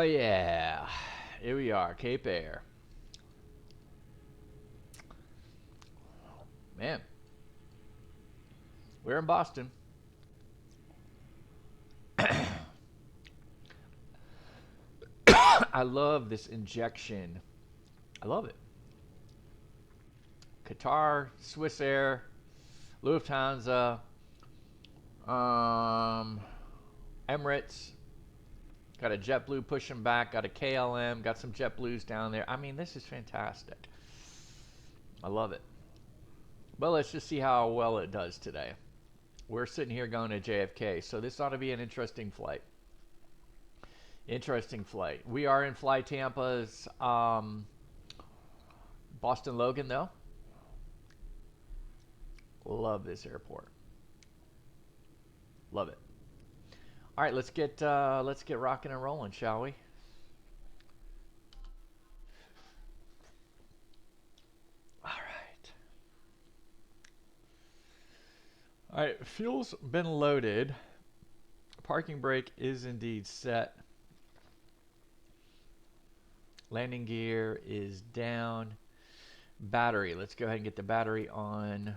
Oh yeah, here we are, Cape Air. Man, we're in Boston. I love this injection. I love it. Qatar, Swiss Air, Lufthansa, Emirates. Got a JetBlue pushing back. Got a KLM. Got some JetBlues down there. I mean, this is fantastic. I love it. Well, let's just see how well it does today. We're sitting here going to JFK, so this ought to be an interesting flight. Interesting flight. We are in Fly Tampa's Boston Logan, though. Love this airport. Love it. All right, let's get rocking and rolling, shall we? All right, fuel's been loaded. Parking brake is indeed set. Landing gear is down. Battery, let's go ahead and get the battery on.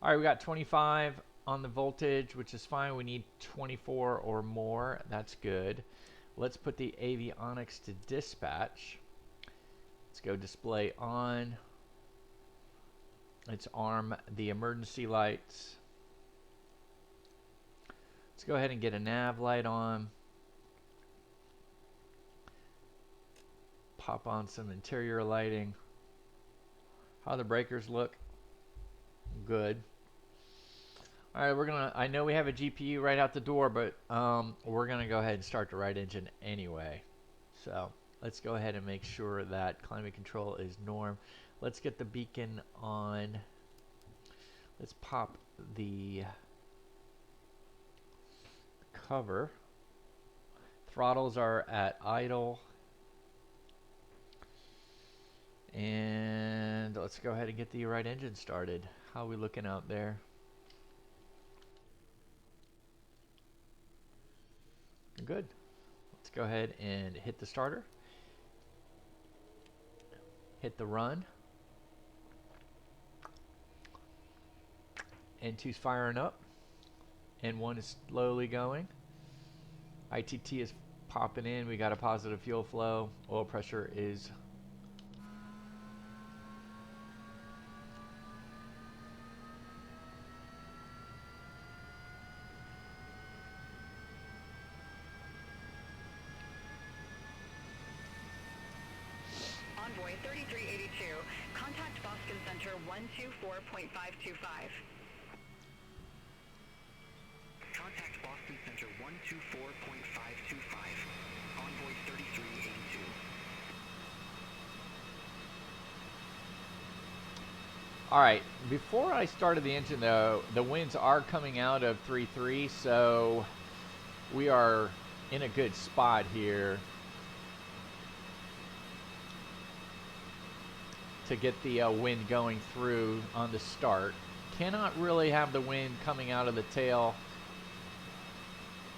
All right, we got 25 on the voltage, which is fine. We need 24 or more. That's good. Let's put the avionics to dispatch. Let's go display on. Let's arm the emergency lights. Let's go ahead and get a nav light on. Pop on some interior lighting. How the breakers look? Good. All right, we're gonna. I know we have a GPU right out the door, but we're gonna go ahead and start the right engine anyway. So let's go ahead and make sure that climate control is norm. Let's get the beacon on. Let's pop the cover. Throttles are at idle. And let's go ahead and get the right engine started. How are we looking out there? Good. Let's go ahead and hit the starter. Hit the run. N2's firing up. N1 is slowly going. ITT is popping in. We got a positive fuel flow. Oil pressure is Envoy 3382. Contact Boston Center 124.525. Contact Boston Center 124.525. Envoy 3382. all right. Before I started the engine, though, the winds are coming out of 3.3, so we are in a good spot here to get the wind going through on the start. Cannot really have the wind coming out of the tail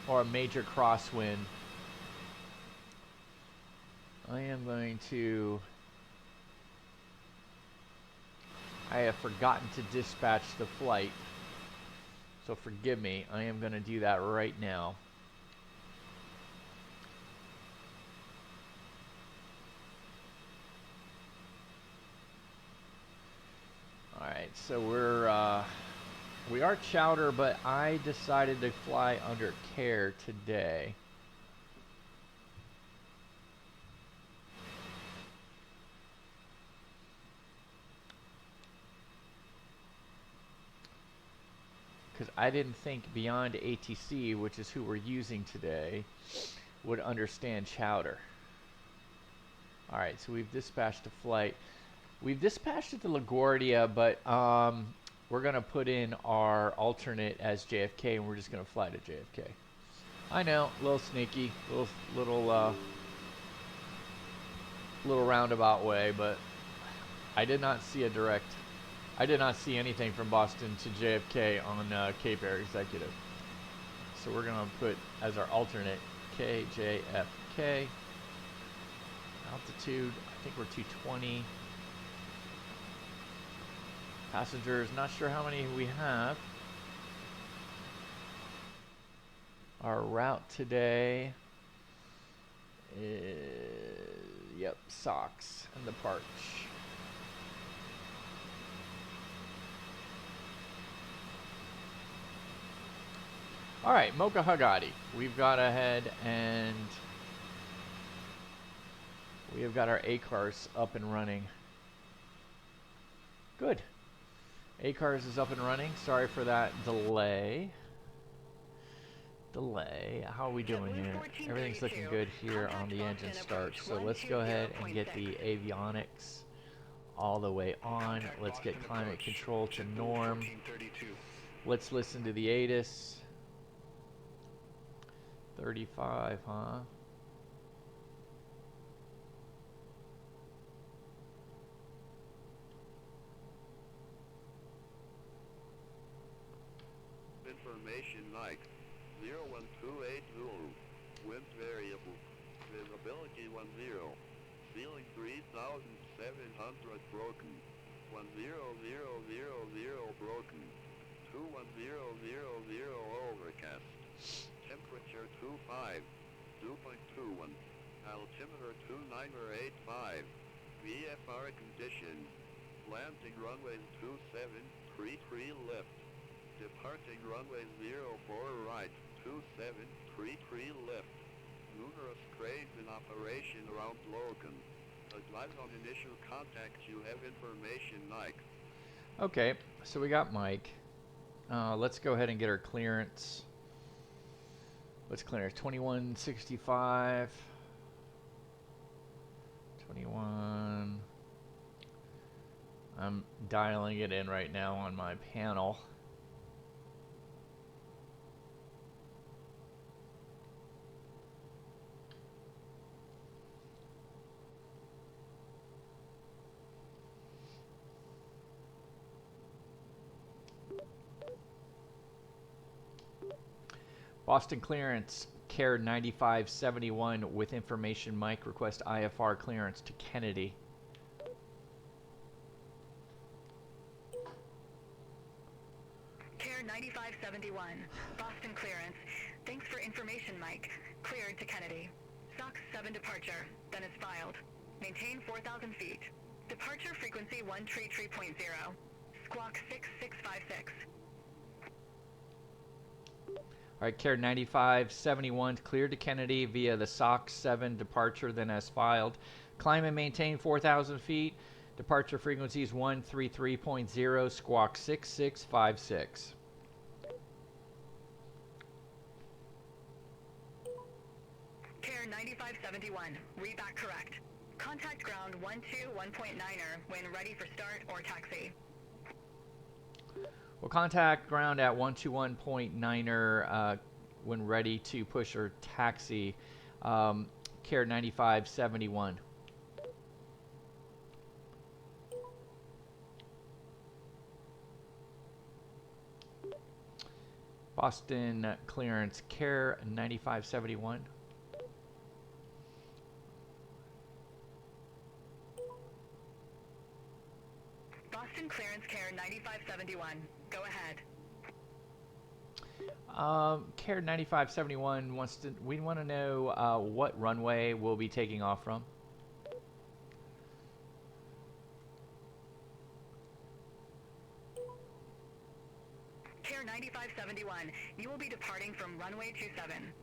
or a major crosswind. I am going to... I have forgotten to dispatch the flight, so forgive me. I am going to do that right now. All right, so we are chowder, but I decided to fly under care today. Because I didn't think BeyondATC, which is who we're using today, would understand chowder. All right, so we've dispatched a flight. We've dispatched it to LaGuardia, but we're going to put in our alternate as JFK, and we're just going to fly to JFK. I know, a little sneaky, little roundabout way, but I did not see a direct. I did not see anything from Boston to JFK on Cape Air Executive. So we're going to put as our alternate KJFK. Altitude, I think we're 220. Passengers, not sure how many we have. Our route today is, yep, socks and the parch. All right, Mocha Hagati. We've got ahead and we have got our ACARS up and running. Good. ACARS is up and running. Sorry for that delay. How are we doing here? Everything's looking good here on the engine start. So let's go ahead and get the avionics all the way on. Let's get climate control to norm. Let's listen to the ATIS. 35, huh? Information like 01280, wind variable, visibility 10, ceiling 3700 broken, 10000 broken, 21000 overcast, temperature 25, dew point 21, altimeter 2985, VFR condition, landing runway 27, pre-tree lift. Departing runway 04 right, 27, pre-tree lift. Numerous cranes in operation around Logan. Advise on initial contact, you have information, Mike. Okay, so we got Mike. Let's go ahead and get our clearance. Let's clear 2165. 21. I'm dialing it in right now on my panel. Boston clearance, care 9571 with information. Mike, request IFR clearance to Kennedy. Care 9571, Boston clearance. Thanks for information, Mike. Cleared to Kennedy. SOX 7 departure, then is filed. Maintain 4,000 feet. Departure frequency 133.0. Squawk 6656. All right, care 9571 cleared to Kennedy via the SOX 7 departure, then as filed. Climb and maintain 4,000 feet. Departure frequency is 133.0, squawk 6656. Care 9571, read back correct. Contact ground 121.9er when ready for start or taxi. We'll contact ground at 121.9er when ready to push or taxi. Care 9571. Boston clearance, care 9571. Boston clearance care 9571. Go ahead. Care 9571 wants to. We want to know what runway we'll be taking off from. Care 9571. You will be departing from runway 27.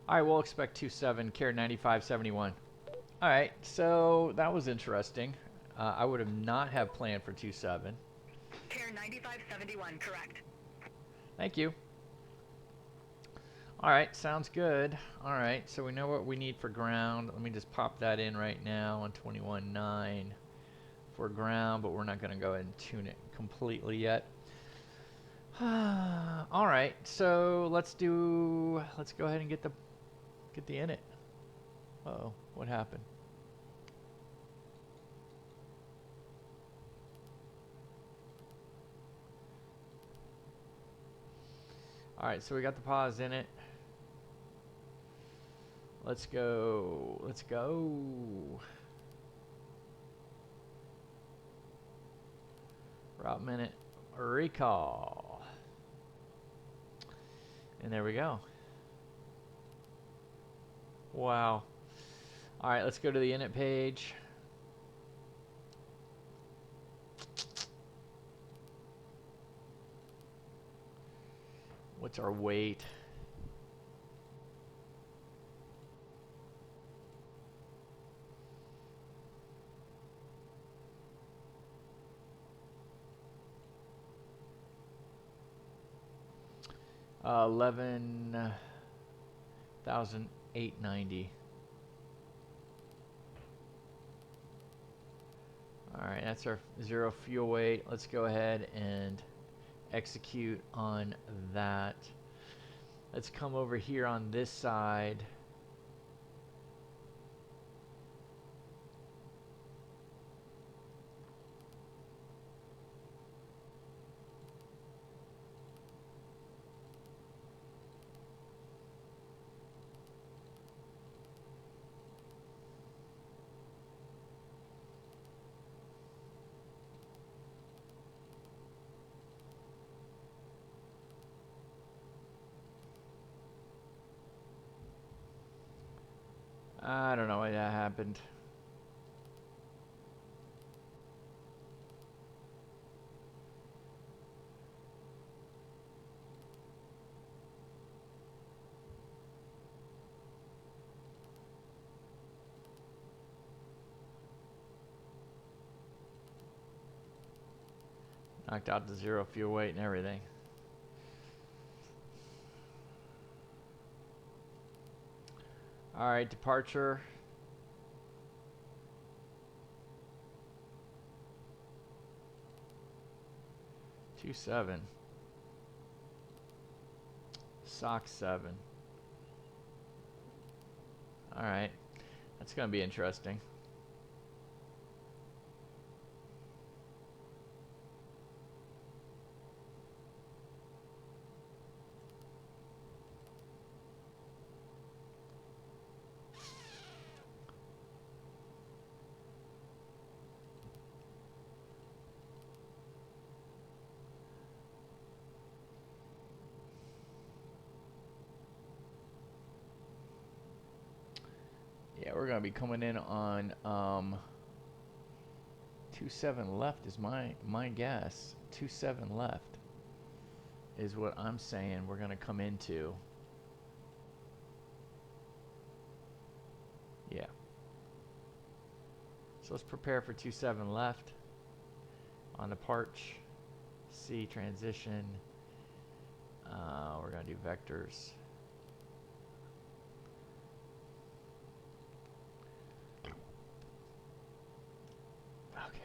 All right, we'll expect 27. Care 9571. All right, so that was interesting. I would have not have planned for 27. Care 9571, correct. Thank you. All right, sounds good. All right, so we know what we need for ground. Let me just pop that in right now on 21.9 for ground, but we're not going to go ahead and tune it completely yet. All right, so let's go ahead and get the init. Uh-oh, what happened? All Alright, so we got the pause in it. Let's go. Let's go. Route minute recall. And there we go. Wow. Alright, let's go to the init page. What's our weight? $11,890. All right, that's our zero fuel weight. Let's go ahead and execute on that. Let's come over here on this side. I don't know why that happened. Knocked out the zero fuel weight and everything. All right, departure. $27. SOC 7. All right, that's gonna be interesting. Yeah, we're gonna be coming in on 27 left is my guess. 27 left is what I'm saying we're gonna come into. Yeah. So let's prepare for 27 left on the parch. C transition. We're gonna do vectors. Okay.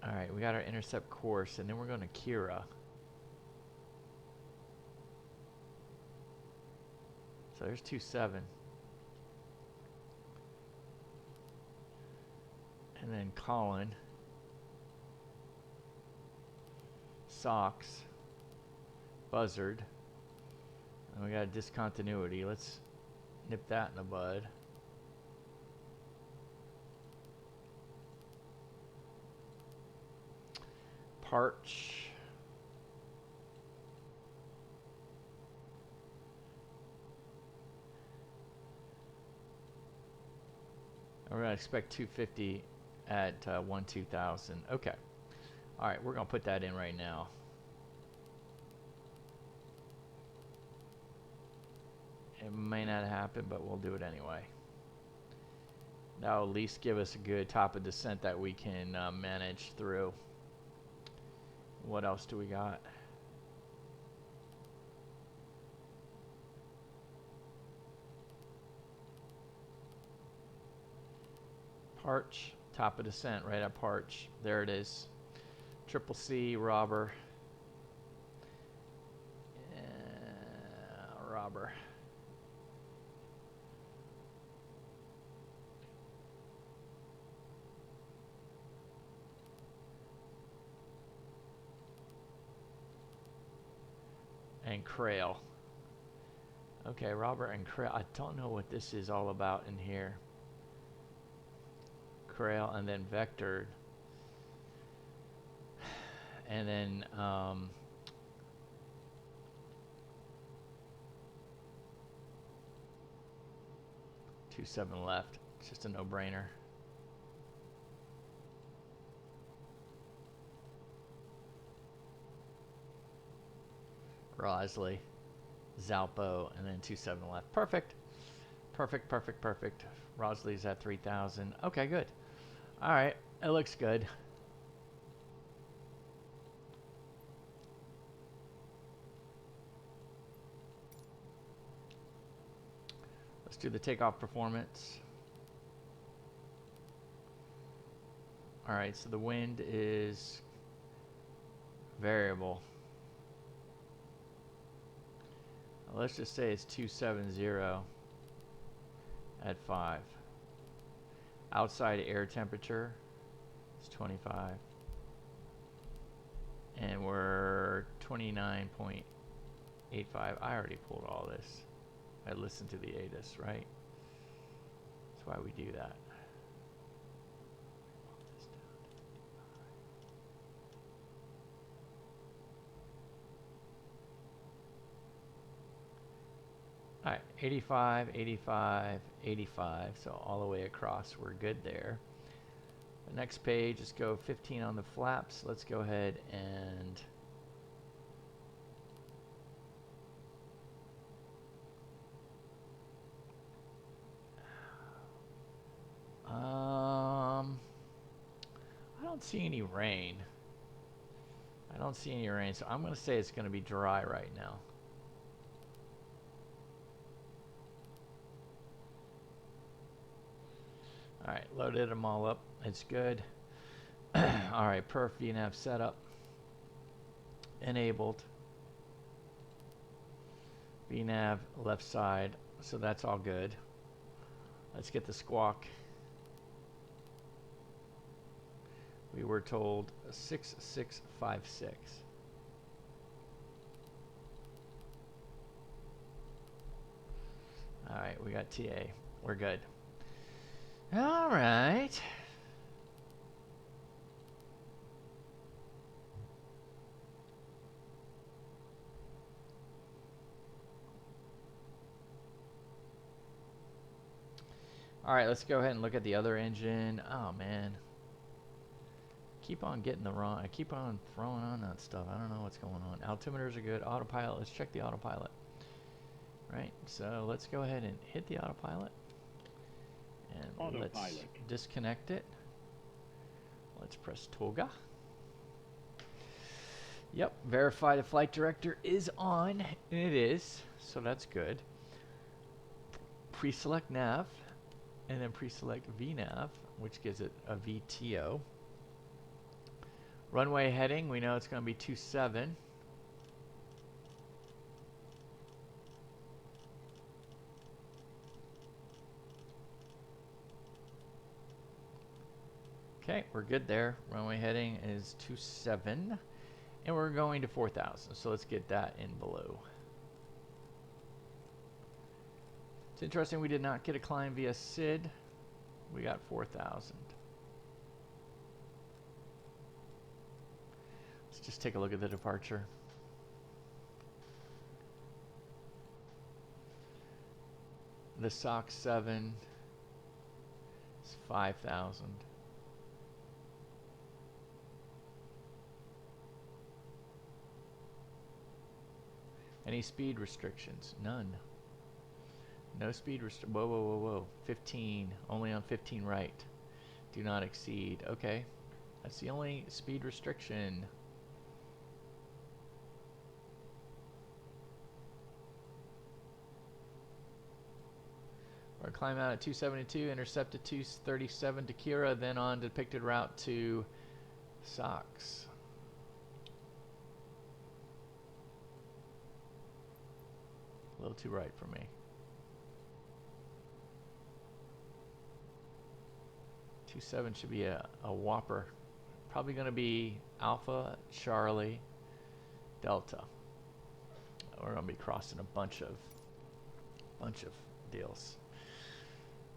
All right, we got our intercept course, and then we're going to Kira. So there's 27. And then Colin. Socks. Buzzard. And we got a discontinuity. Let's nip that in the bud. Parch. We're going to expect 250 at 1-2000. Okay. All right, we're going to put that in right now. It may not happen, but we'll do it anyway. That'll at least give us a good top of descent that we can manage through. What else do we got? Parch, Top of descent, right up Parch. There it is. Triple C, robber. Robber. And Crail. Okay, Robert and Crail. I don't know what this is all about in here. Crail and then vectored. And then 27 left. It's just a no-brainer. Rosley, Zalpo, and then 27 left. Perfect. Perfect, perfect, perfect. Rosley's at 3,000. Okay, good. All right, it looks good. Let's do the takeoff performance. All right, so the wind is variable. Let's just say it's 270 at 5. Outside air temperature is 25. And we're 29.85. I already pulled all this. I listened to the ATIS, right? That's why we do that. All right, 85, 85, 85. So all the way across, we're good there. The next page, let's go 15 on the flaps. Let's go ahead and I don't see any rain. I don't see any rain, so I'm going to say it's going to be dry right now. All right, loaded them all up. It's good. All right, perf VNAV setup. Enabled. VNAV left side, so that's all good. Let's get the squawk. We were told 6656. All right, we got TA. We're good. All right. All right, let's go ahead and look at the other engine. Oh, man. Keep on getting the wrong. I keep on throwing on that stuff. I don't know what's going on. Altimeters are good. Autopilot. Let's check the autopilot. Right. So let's go ahead and hit the autopilot. And autopilot. Let's disconnect it. Let's press Toga. Yep. Verify the flight director is on. And it is. So that's good. Pre-select nav. And then pre-select VNAV, which gives it a VTO. Runway heading, we know it's going to be 27. Okay, we're good there. Runway heading is 27. And we're going to 4,000. So let's get that in below. It's interesting we did not get a climb via SID. We got 4,000. Let's just take a look at the departure. The SOC 7 is 5,000. Any speed restrictions? None. No speed restriction. Whoa, whoa, whoa, whoa. 15. Only on 15 right. Do not exceed. Okay. That's the only speed restriction. We're climb out at 272, intercept at 237 to Kira, then on depicted route to Sox. A little too right for me. 27 should be a whopper. Probably going to be Alpha, Charlie, Delta. We're going to be crossing a bunch of deals.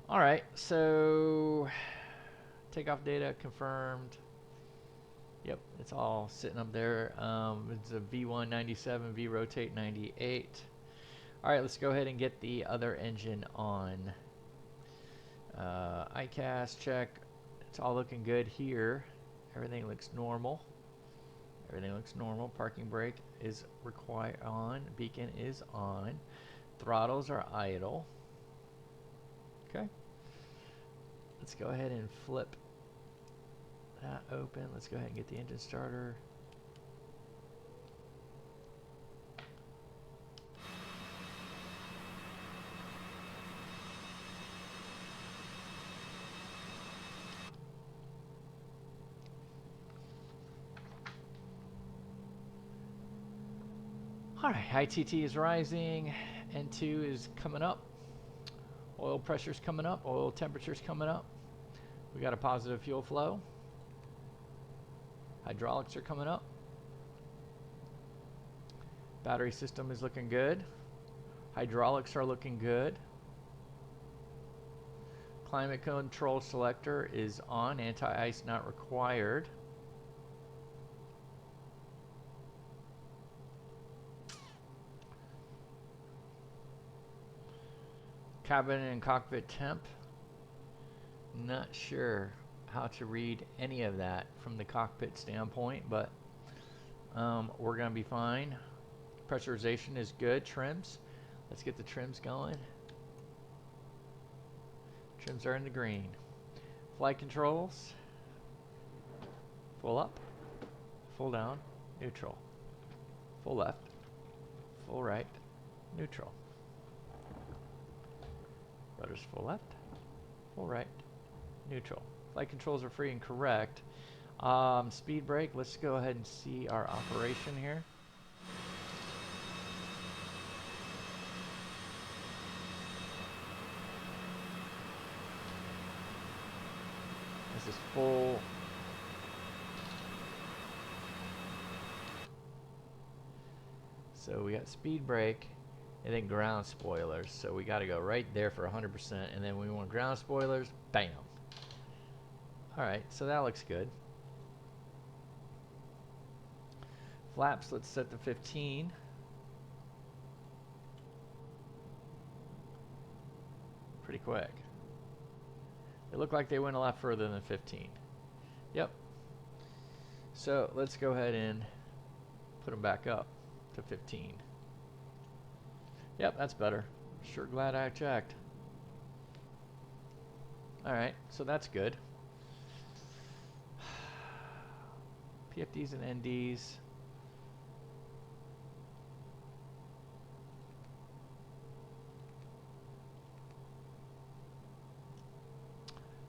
All right, so takeoff data confirmed. Yep, it's all sitting up there. It's a V1 97, V rotate 98. All right, let's go ahead and get the other engine on. ICAS check. It's all looking good here. Everything looks normal. Everything looks normal. Parking brake is required on. Beacon is on. Throttles are idle. Okay. Let's go ahead and flip that open. Let's go ahead and get the engine starter. Alright, ITT is rising, N2 is coming up, oil pressure's coming up, oil temperature's coming up. We got a positive fuel flow. Hydraulics are coming up. Battery system is looking good. Hydraulics are looking good. Climate control selector is on, anti-ice not required. Cabin and cockpit temp. Not sure how to read any of that from the cockpit standpoint, but we're going to be fine. Pressurization is good. Trims. Let's get the trims going. Trims are in the green. Flight controls. Full up. Full down. Neutral. Full left. Full right. Neutral. Rudder's full left, full right, neutral. Flight controls are free and correct. Speed brake, let's go ahead and see our operation here. This is full. So we got speed brake. And then ground spoilers, so we got to go right there for 100%, and then we want ground spoilers, bam. Alright, so that looks good. Flaps, let's set to 15. Pretty quick. It looked like they went a lot further than 15. Yep. So let's go ahead and put them back up to 15. Yep, that's better. Sure glad I checked. Alright, so that's good. PFDs and NDs.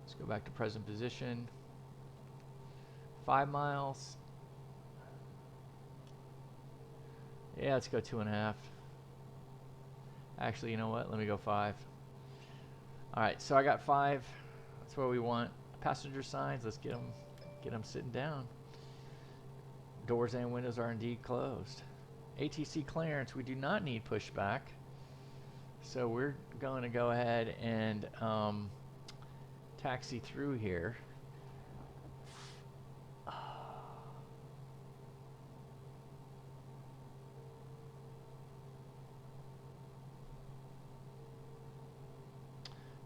Let's go back to present position. 5 miles. Yeah, let's go 2.5. Actually, you know what? Let me go 5. Alright, so I got 5. That's what we want. Passenger signs, let's get them sitting down. Doors and windows are indeed closed. ATC clearance, we do not need pushback. So we're going to go ahead and taxi through here.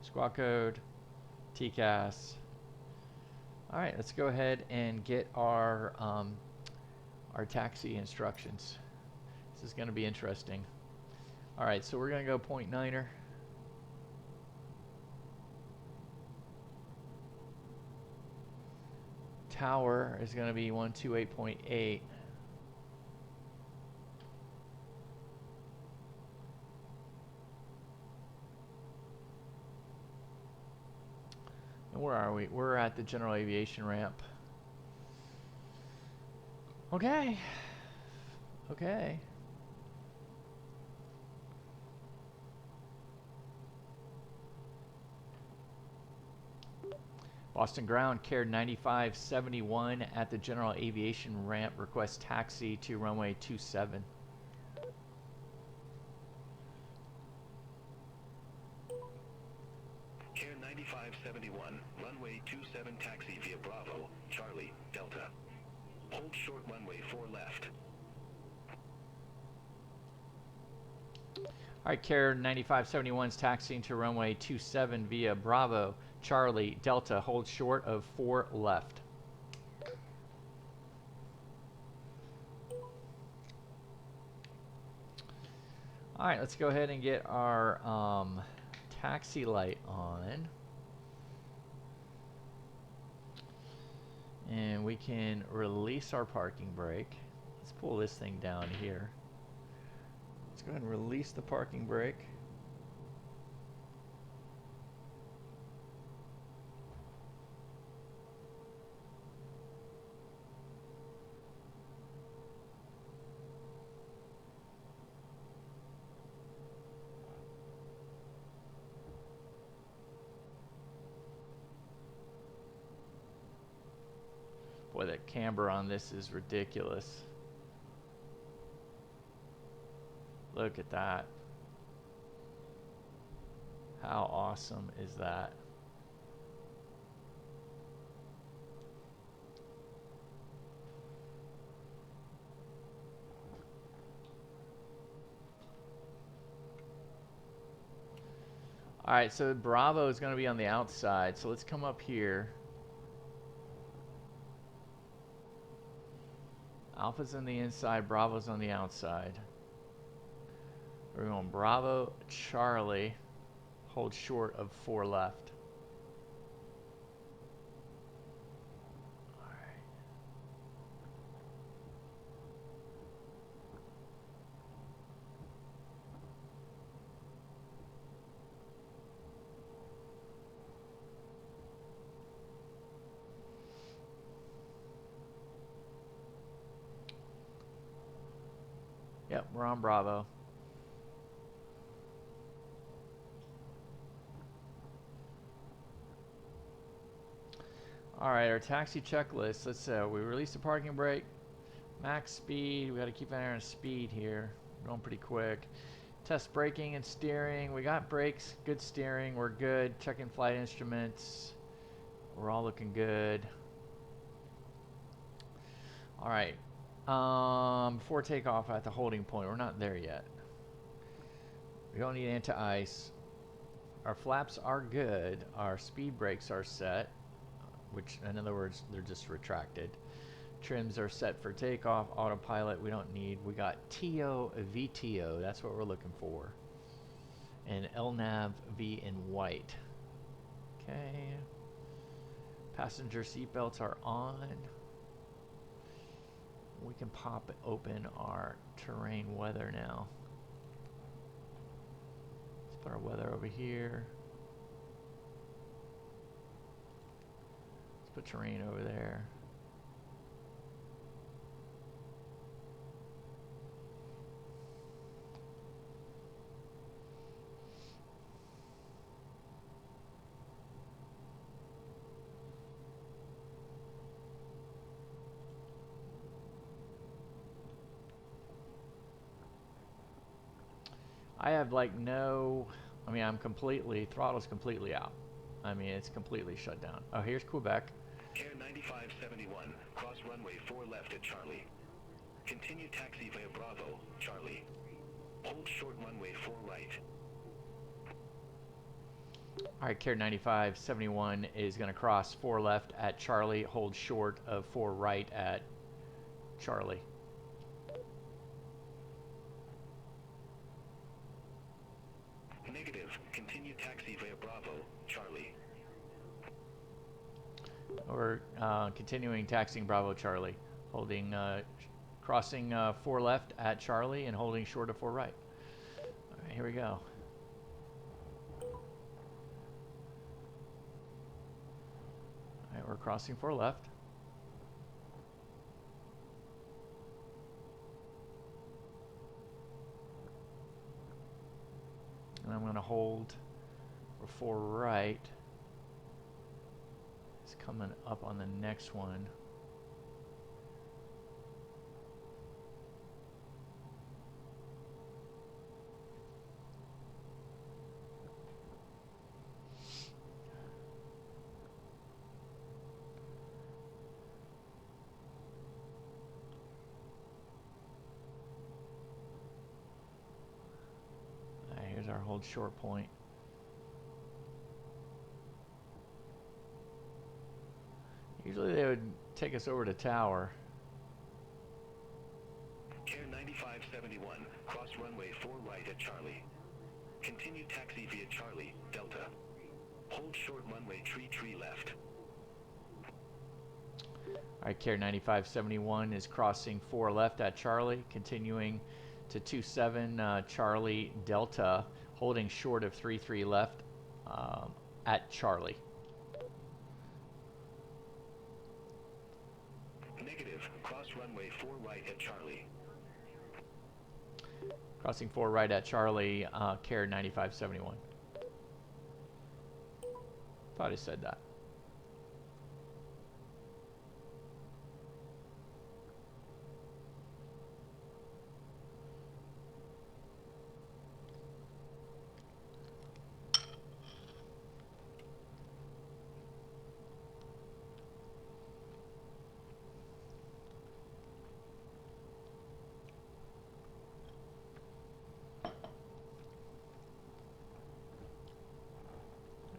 Squawk code, TCAS. All right, let's go ahead and get our taxi instructions. This is going to be interesting. All right, so we're going to go 0.9er. Tower is going to be 128.8. And where are we? We're at the general aviation ramp. Okay. Okay. Boston Ground, Care 9571 at the general aviation ramp. Request taxi to runway 27. Care 9571, runway 27 taxi via Bravo, Charlie, Delta. Hold short runway 4 left. Alright, Care 9571's taxiing to runway 27 via Bravo, Charlie, Delta. Hold short of 4 left. Alright, let's go ahead and get our taxi light on. And we can release our parking brake. Let's pull this thing down here. Let's go ahead and release the parking brake. Boy, that camber on this is ridiculous. Look at that. How awesome is that? Alright, so Bravo is going to be on the outside. So let's come up here. Alpha's on the inside, Bravo's on the outside. We're going Bravo, Charlie, hold short of 4 left. Alright. Yep, we're on Bravo. All right, our taxi checklist. Let's we release the parking brake, max speed. We got to keep an eye on speed here. We're going pretty quick. Test braking and steering. We got brakes, good steering. We're good. Checking flight instruments. We're all looking good. All right. Before takeoff at the holding point, we're not there yet. We don't need anti-ice. Our flaps are good. Our speed brakes are set, which in other words, they're just retracted. Trims are set for takeoff. Autopilot we don't need. We got TO, VTO. That's what we're looking for. And LNAV V in white. Okay. Passenger seatbelts are on. We can pop open our terrain weather now. Let's put our weather over here. Let's put terrain over there. I have like no, I mean, I'm completely, throttle's completely out. I mean, it's completely shut down. Oh, here's Quebec. Care 9571, cross runway 4 left at Charlie. Continue taxi via Bravo, Charlie. Hold short runway 4 right. All right, Care 9571 is going to cross 4 left at Charlie, hold short of 4 right at Charlie. Negative. Continue taxi via Bravo, Charlie. Or continuing taxiing Bravo, Charlie, holding, crossing 4 left at Charlie and holding short of 4 right. All right, here we go. Alright, we're crossing 4 left. And I'm going to hold for 4 right. It's coming up on the next one. Here's our hold short point. Usually they would take us over to tower. Care 9571, cross runway 4 right at Charlie. Continue taxi via Charlie, Delta. Hold short runway tree left. Alright, Care 9571 is crossing 4 left at Charlie, continuing to 27 Charlie Delta, holding short of 33 left at Charlie. Negative, cross runway 4 right at Charlie. Crossing 4 right at Charlie, Care 9571. Thought I said that.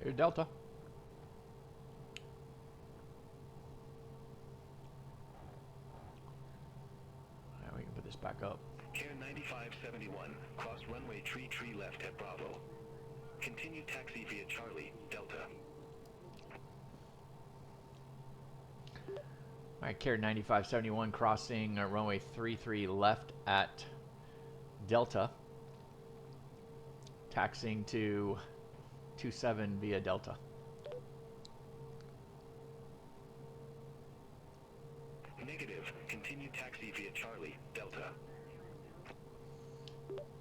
Here's Delta. Alright, we can put this back up. Care 9571, cross runway tree left at Bravo. Continue taxi via Charlie, Delta. Alright, Care 9571 crossing runway 33 left at Delta. Taxiing to 27 via Delta. Negative, continue taxi via Charlie, Delta.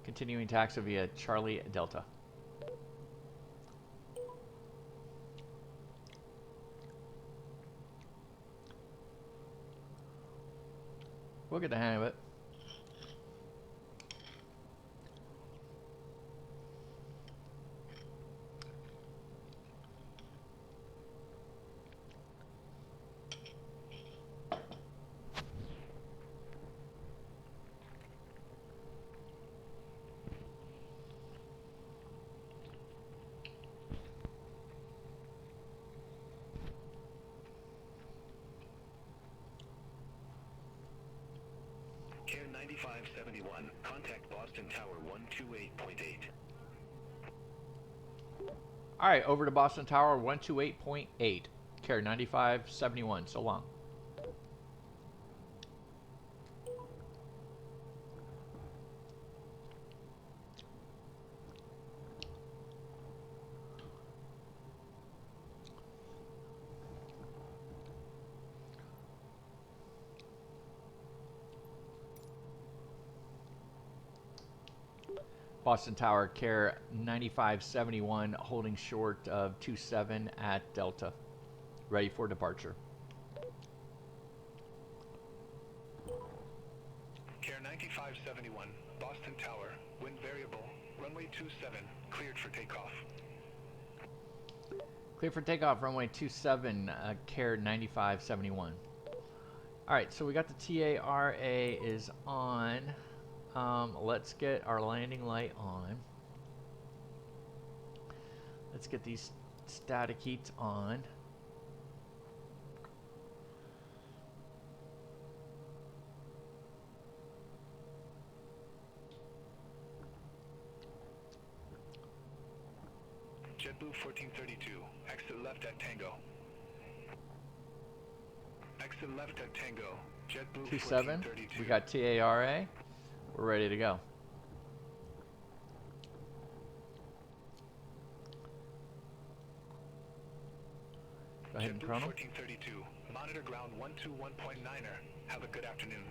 Continuing taxi via Charlie Delta. We'll get the hang of it. Care 9571, contact Boston Tower 128.8. Alright, over to Boston Tower 128.8. Care 9571. So long. Boston Tower, Care 9571, holding short of 27 at Delta. Ready for departure. Care 9571, Boston Tower, wind variable, runway 27, cleared for takeoff. Clear for takeoff, runway 27, Care 9571. Alright, so we got the TARA is on. Let's get our landing light on. Let's get these static heats on. JetBlue 1432, exit left at Tango. Exit left at Tango, JetBlue 27, 1432. we got TARA. We're ready to go. Go ahead and JetBlue chrono. 1432, monitor ground 121.9er. Have a good afternoon.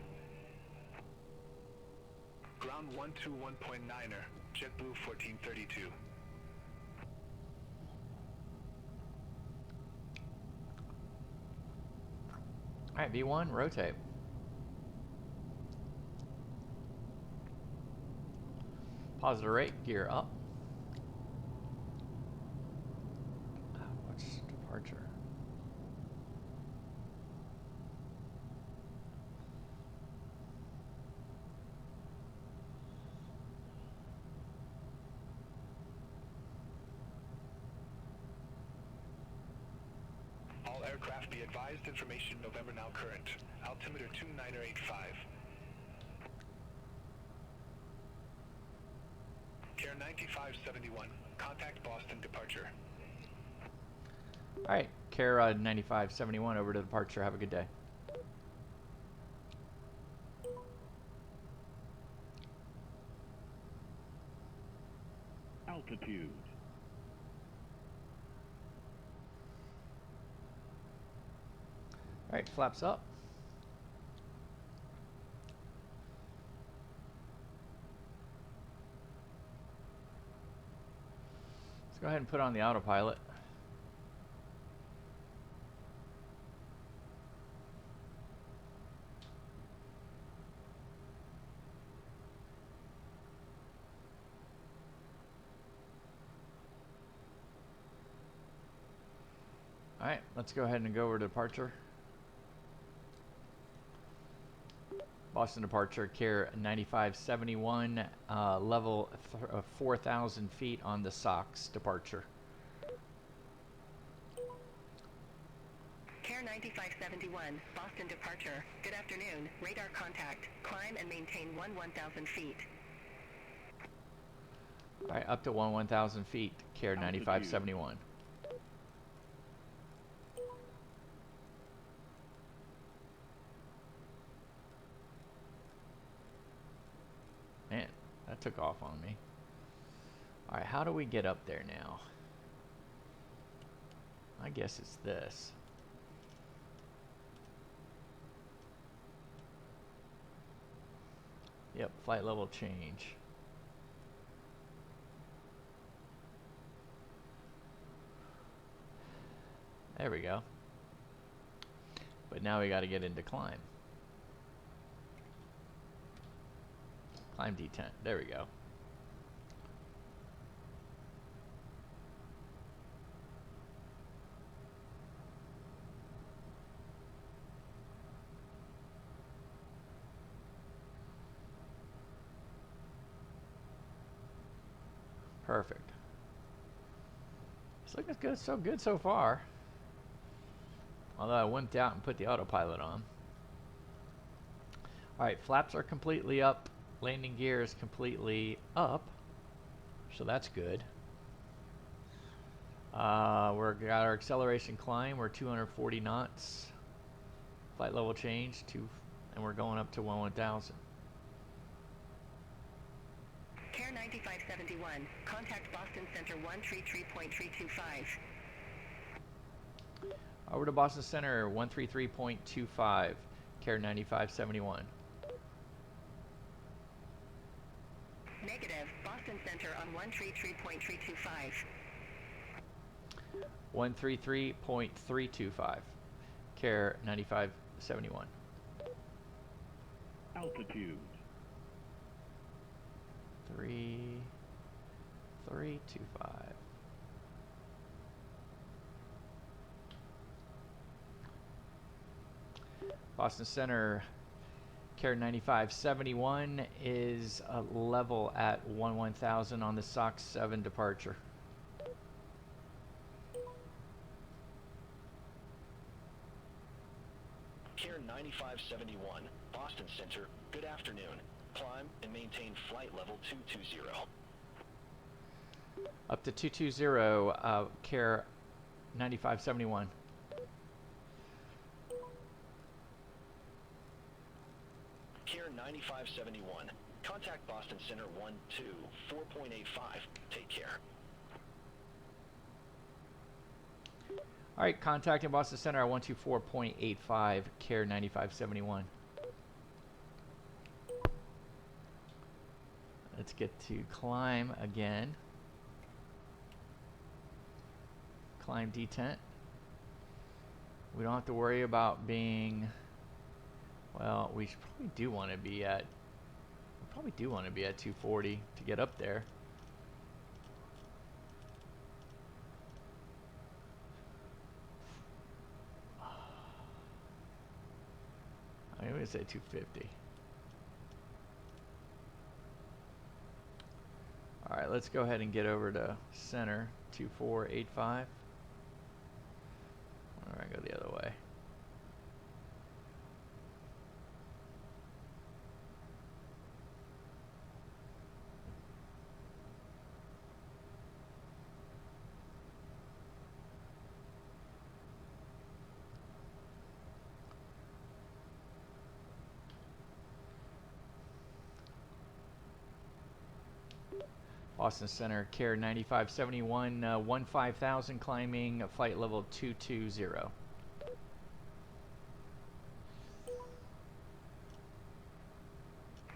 Ground 121.9er, JetBlue 1432. Alright, V1, rotate. Positive rate, gear up. What's departure? All aircraft be advised, information November now current. Altimeter 2985. Care 9571, contact Boston departure. Alright, Care 9571 over to departure. Have a good day. Altitude. Alright, flaps up. Let's go ahead and put on the autopilot. Alright, let's go ahead and go over to departure. Boston departure, Care 9571, level 4,000 feet on the SOX departure. Care 9571, Boston departure. Good afternoon. Radar contact. Climb and maintain 1,000 feet. Alright, up to 1,000 feet, Care 9571. Man, that took off on me. Alright, how do we get up there now? I guess it's this. Yep, flight level change. There we go. But now we got to get into climb. Climb D10. There we go. Perfect. It's looking good, so far. Although I wimped out and put the autopilot on. Alright, flaps are completely up. Landing gear is completely up. So that's good. We've got our acceleration climb. We're 240 knots. Flight level change, and we're going up to 1,000. Care 9571, contact Boston Center 133.325. Over to Boston Center 133.25, Care 9571. Negative, Boston Center on 133.325. 133.325, Care 9571. Altitude. 325. Boston Center, Care 9571 is a level at 1,000 on the SOX 7 departure. Care 9571, Boston Center, good afternoon. Climb and maintain flight level 220. Up to 220, Care 9571. Care 9571, contact Boston Center 124.85. Take care. All right, contacting Boston Center at 124.85, care 9571. Let's get to climb again. Climb detent. We don't have to worry about being, well, we probably do want to be at, 240 to get up there. I'm going to say 250. All right, let's go ahead and get over to center, 2485. All right, go the other way. Boston Center, care 9571, 15,000 climbing, flight level 220.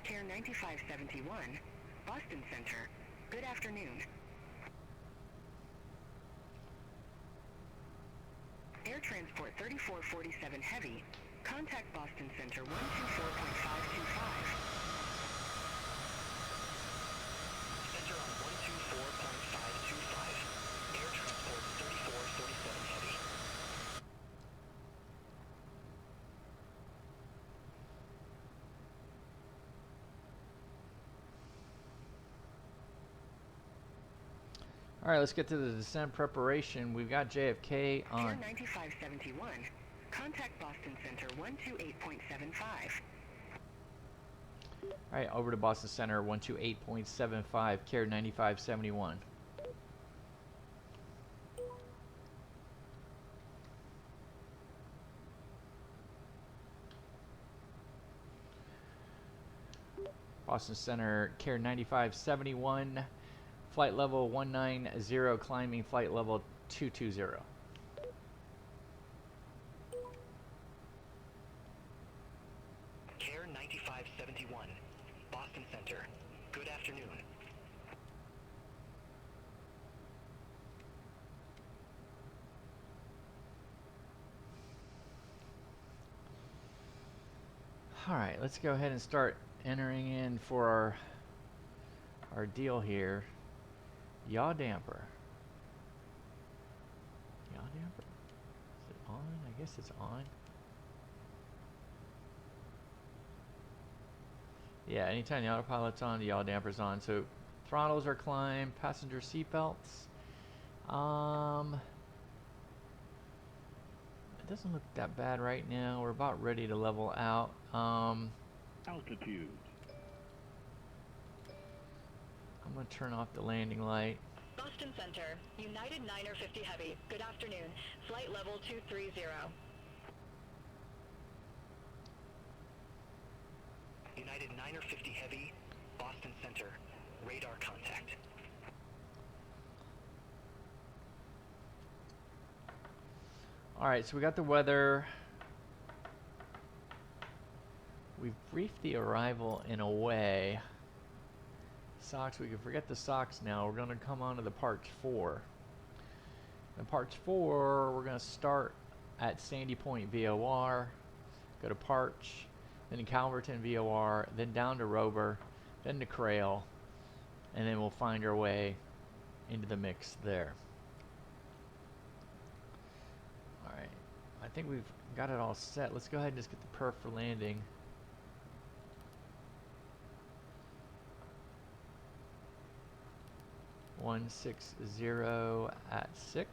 Care 9571, Boston Center. Good afternoon. Air Transport 3447 Heavy. Contact Boston Center 124.525. Center on 124.525. Air Transport 3447 Heavy. All right, let's get to the descent preparation. We've got JFK on. Care 9571. Contact Boston Center 128.75. All right, over to Boston Center, 128.75, care 9571. Boston Center, care 9571, flight level 190, climbing flight level 220. Care 9571, Boston Center. Good afternoon. All right, let's go ahead and start entering in for our deal here. Yaw damper. Yaw damper? Is it on? I guess it's on. Yeah, anytime the autopilot's on, the yaw damper's on. So throttles are climbed, passenger seatbelts. It doesn't look that bad right now. We're about ready to level out. Altitude. I'm going to turn off the landing light. Boston Center, United 950 Heavy. Good afternoon. Flight level 230. United 950 Heavy, Boston Center. Radar contact. Alright, so we got the weather. We've briefed the arrival in a way. Socks, we can forget the socks now. We're going to come on to the Parts 4. In Parts 4, we're going to start at Sandy Point VOR, go to Parch, then to Calverton VOR, then down to Rober, then to Crail, and then we'll find our way into the mix there. Alright, I think we've got it all set. Let's go ahead and just get the perf for landing. One 60 at 6.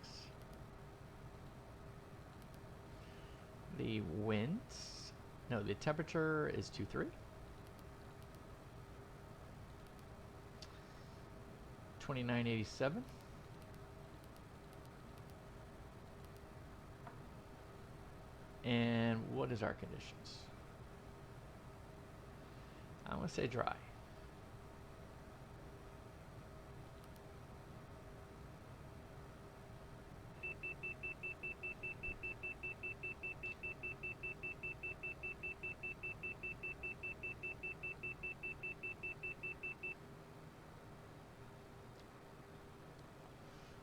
The winds, no, the temperature is 23. 2987. And what is our conditions? I'm going to say dry.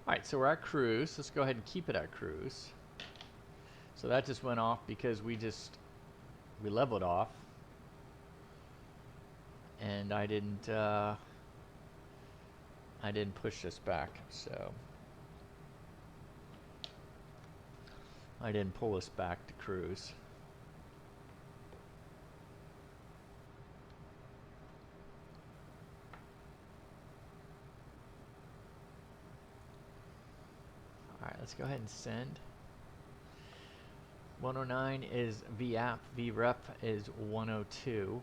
Alright, so we're at cruise. Let's go ahead and keep it at cruise. So that just went off because we leveled off. And I didn't push this back, so I didn't pull this back to cruise. Alright, let's go ahead and send. 109 is VAP, VREP is 102.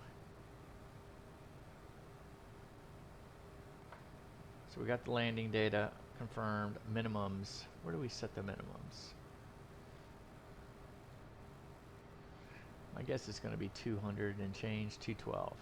So we got the landing data confirmed. Minimums. Where do we set the minimums? I guess it's going to be 200 and change, 212.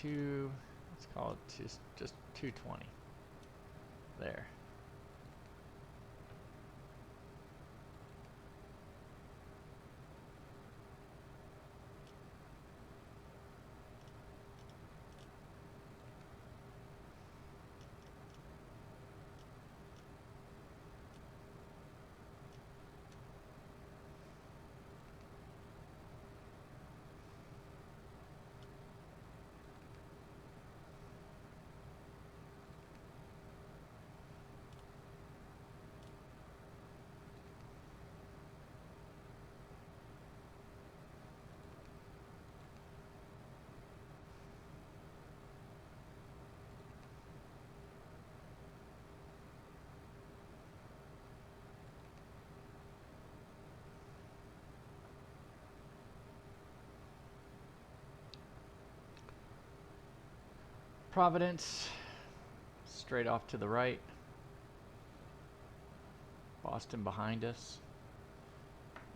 Let's call it just 220. There. Providence, straight off to the right. Boston behind us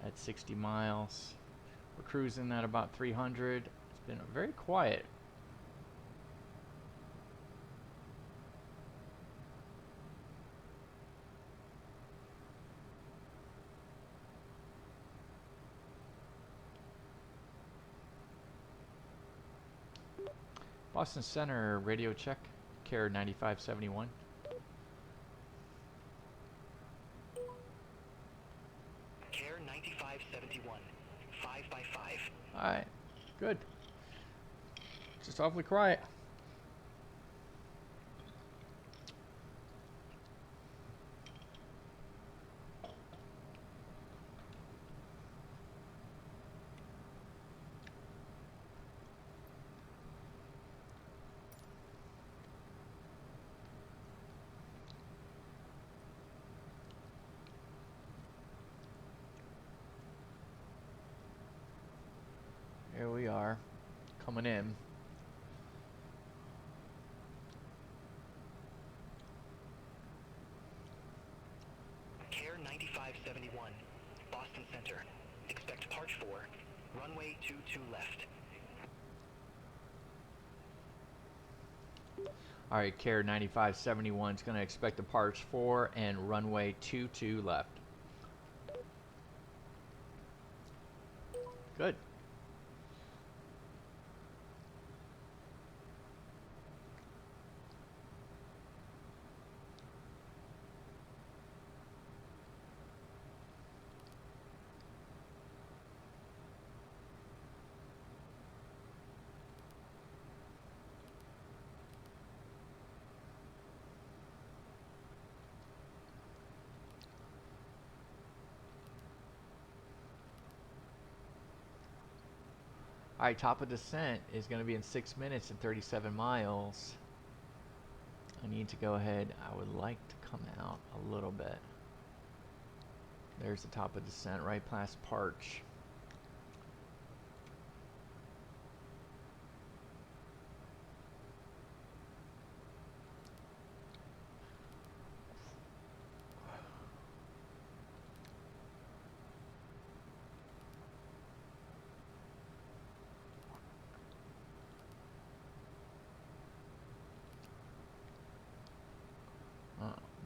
at 60 miles. We're cruising at about 300. It's been very quiet. Boston Center, radio check, care 9571. Care 9571, 5 by 5. Alright, good. Just awfully quiet. Here we are, coming in. Care 9571, Boston Center. Expect Parch 4, runway 22 left. Alright, care 9571 is going to expect a Parch 4 and runway 22 left. Good. Alright, top of descent is going to be in 6 minutes and 37 miles. I need to go ahead. I would like to come out a little bit. There's the top of descent, right past Parch.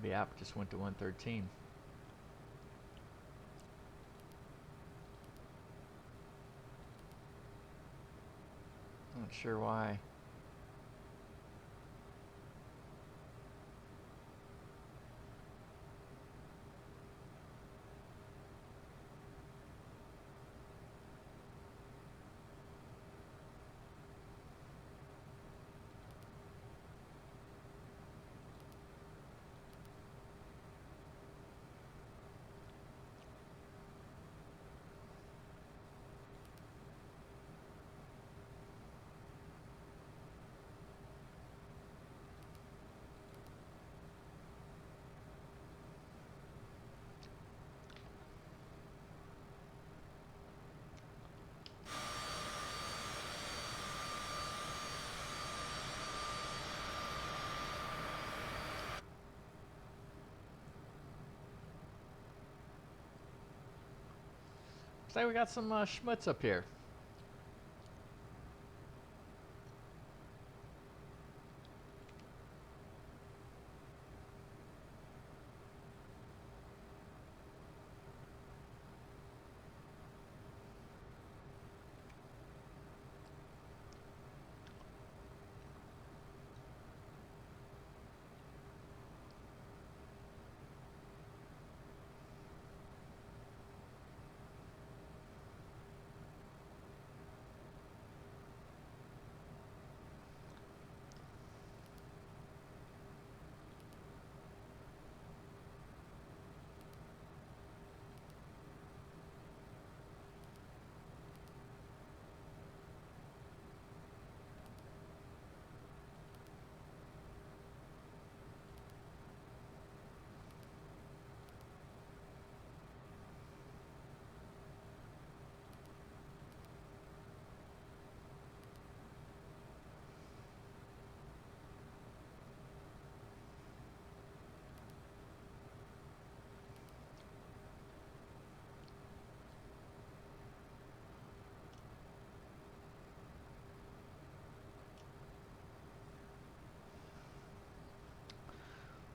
The app just went to 113. Not sure why. Looks like we got some schmutz up here.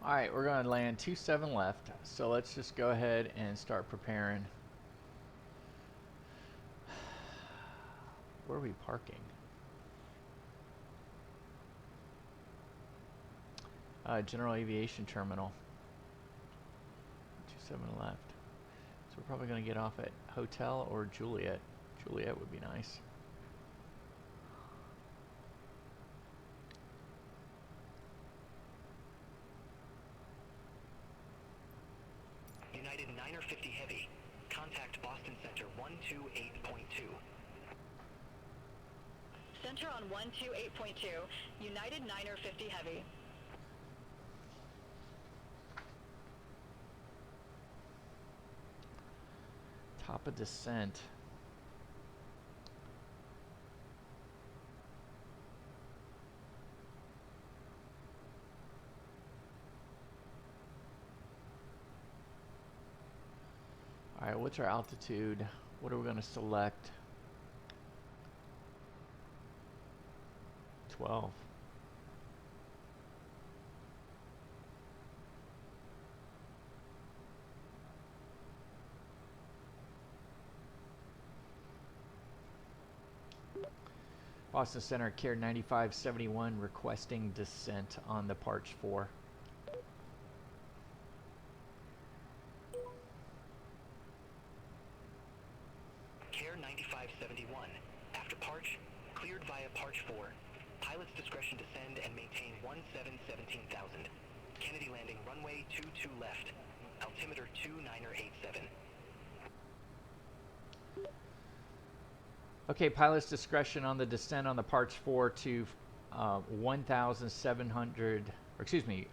All right, we're going to land 27 left, so let's just go ahead and start preparing. Where are we parking? General Aviation Terminal. 27 left. So we're probably going to get off at Hotel or Juliet. Juliet would be nice. United 950 Heavy. Contact Boston Center 128.2. Center on 128.2, United 950 Heavy. Top of descent. All right, what's our altitude? What are we going to select? 12. Boston Center, Care 9571, requesting descent on the Parch 4. Care 9571. After Parch, cleared via Parch 4. Pilot's discretion descend and maintain 17,000. Kennedy landing runway 22 left. Altimeter 2987. Okay, pilot's discretion on the descent on the Parch 4 to 1,700 or excuse me,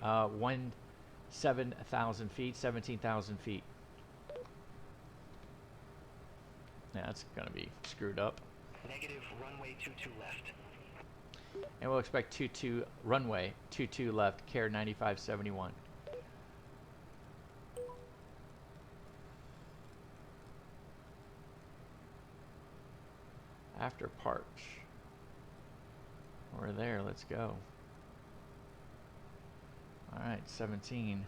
17,000 feet, 17,000 feet. Yeah, that's going to be screwed up. Negative runway 22 left. And we'll expect runway 22 left, care 9571. After Parch. We're there, let's go. Alright, 17.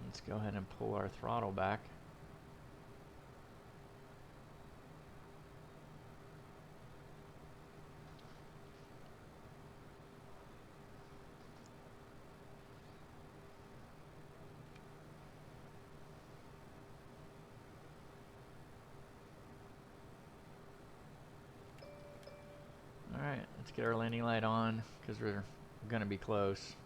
Let's go ahead and pull our throttle back. Alright, let's get our landing light on because we're going to be close.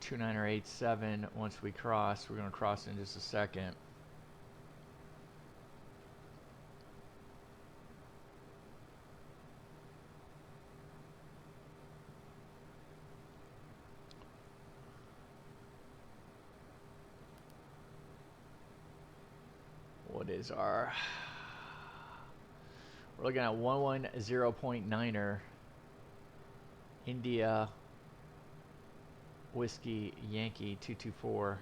2987 once we cross. We're going to cross in just a second. What is our... We're looking at 110.9er India Whiskey Yankee 224.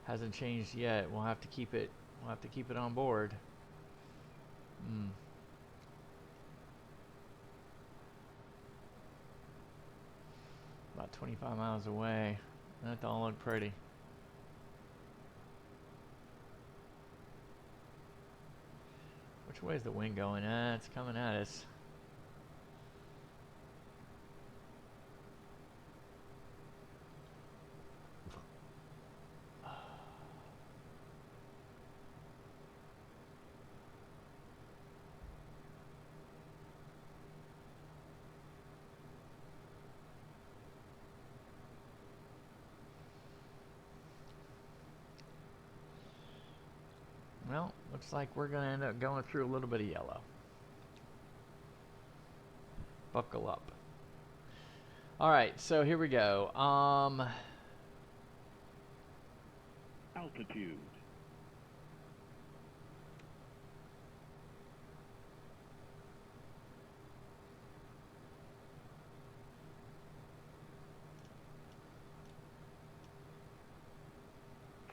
Hasn't changed yet. We'll have to keep it. We'll have to keep it on board. About 25 miles away. That don't look pretty. Which way is the wind going? It's coming at us. Well, looks like we're going to end up going through a little bit of yellow. Buckle up. All right, so here we go. Altitude.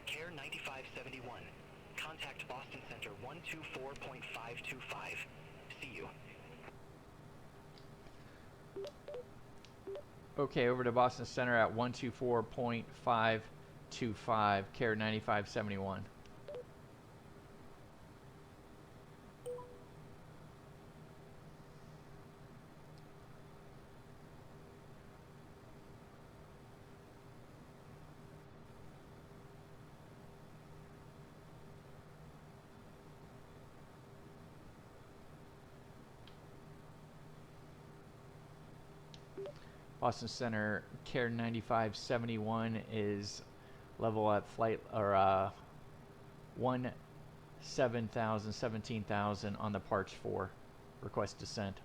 Care 9571. Contact Boston Center 124.525. See you. Okay, over to Boston Center at 124.525, care 9571. Boston Center, care 9571 is level at flight, or 17,000 on the Parch 4. Request descent.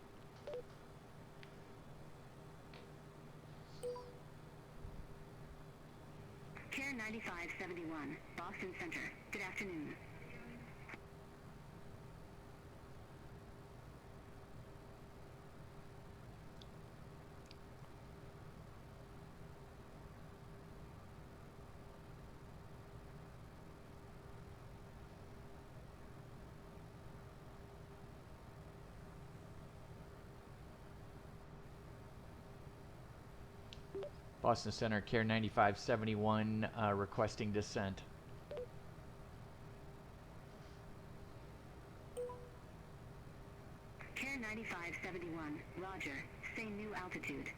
Care 9571, Boston Center. Good afternoon. Boston Center, care 9571, requesting descent. Care 9571, roger. Say new altitude.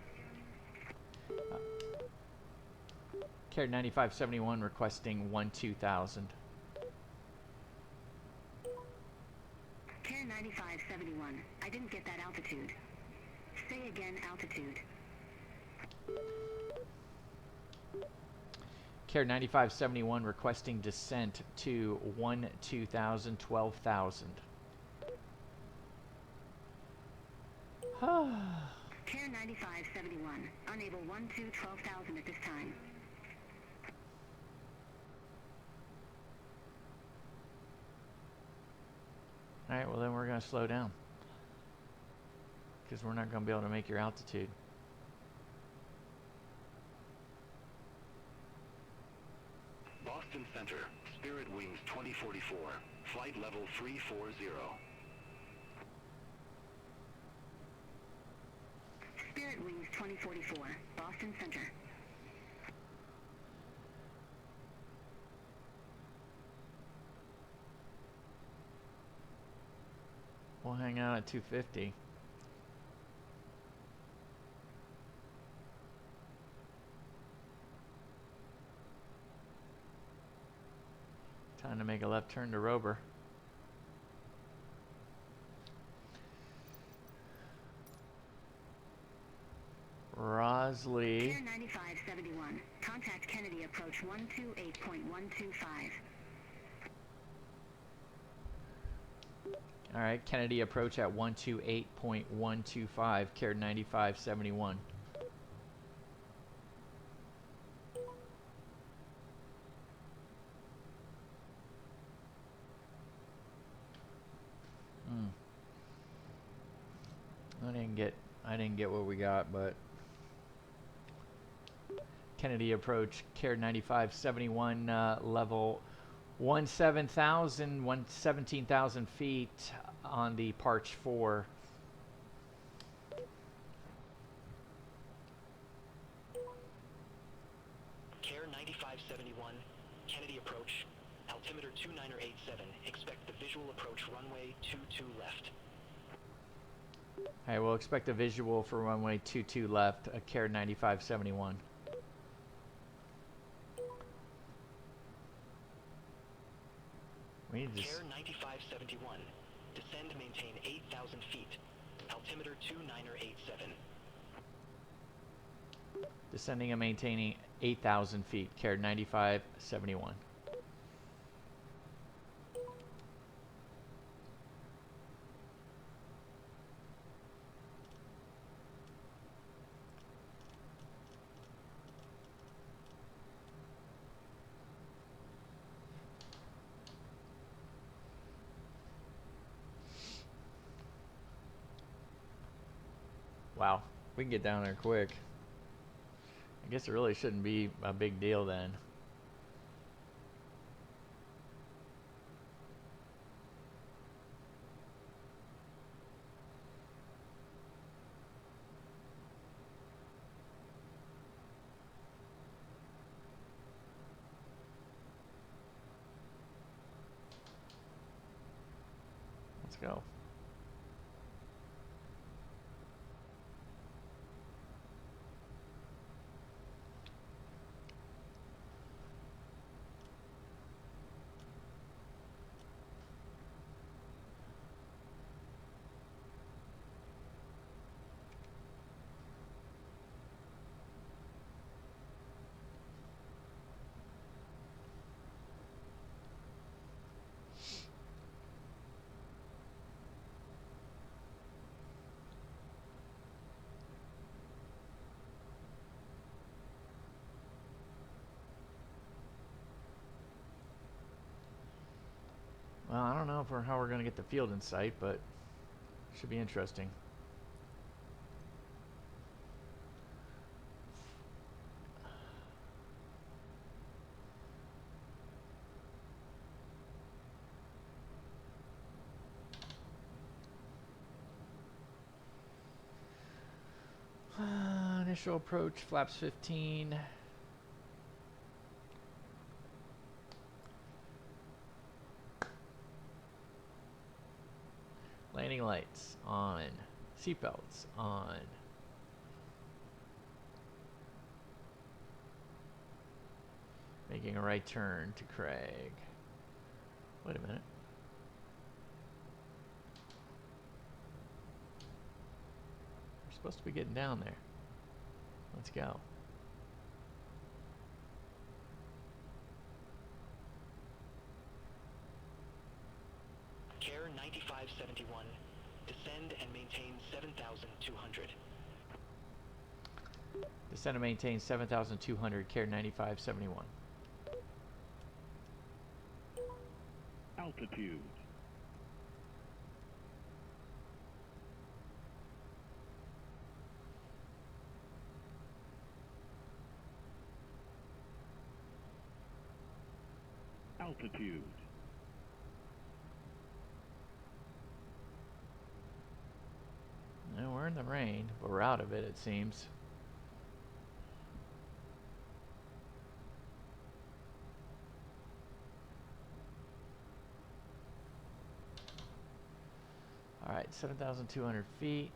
Care 9571 requesting 12,000. Care 9571, I didn't get that altitude. Say again altitude. Care 9571 requesting descent to 12,000. Care 9571. Unable 12,000 at this time. Alright, well then we're going to slow down. Because we're not going to be able to make your altitude. Boston Center, Spirit Wings 2044, flight level 340. Spirit Wings 2044, Boston Center. We'll hang out at 250. Time to make a left turn to Rober. Rosley. Care 9571. Contact Kennedy approach 128.125. Alright, Kennedy approach at 128.125, Care 9571. I didn't get what we got, but Kennedy approach, Care 9571, level 17,000 feet on the Parch 4. Care 9571, Kennedy approach, altimeter 2987, expect the visual approach runway 22 left. Alright, we'll expect a visual for runway 22 left, a Care 9571. We need to Care 9571, descend and maintain 8,000 feet, altimeter 2987. descending and maintaining 8,000 feet, Care 9571. Wow, we can get down there quick. I guess it really shouldn't be a big deal then. Let's go. Well, I don't know how we're going to get the field in sight, but it should be interesting. Initial approach, flaps 15. Landing lights on. Seatbelts on. Making a right turn to Craig. Wait a minute. We're supposed to be getting down there. Let's go. Care 9571, Descend and maintain 7,200. Descend and maintain 7,200, care 9571. Altitude. Altitude. No, we're in the rain, but we're out of it, it seems. All right, 7,200 feet.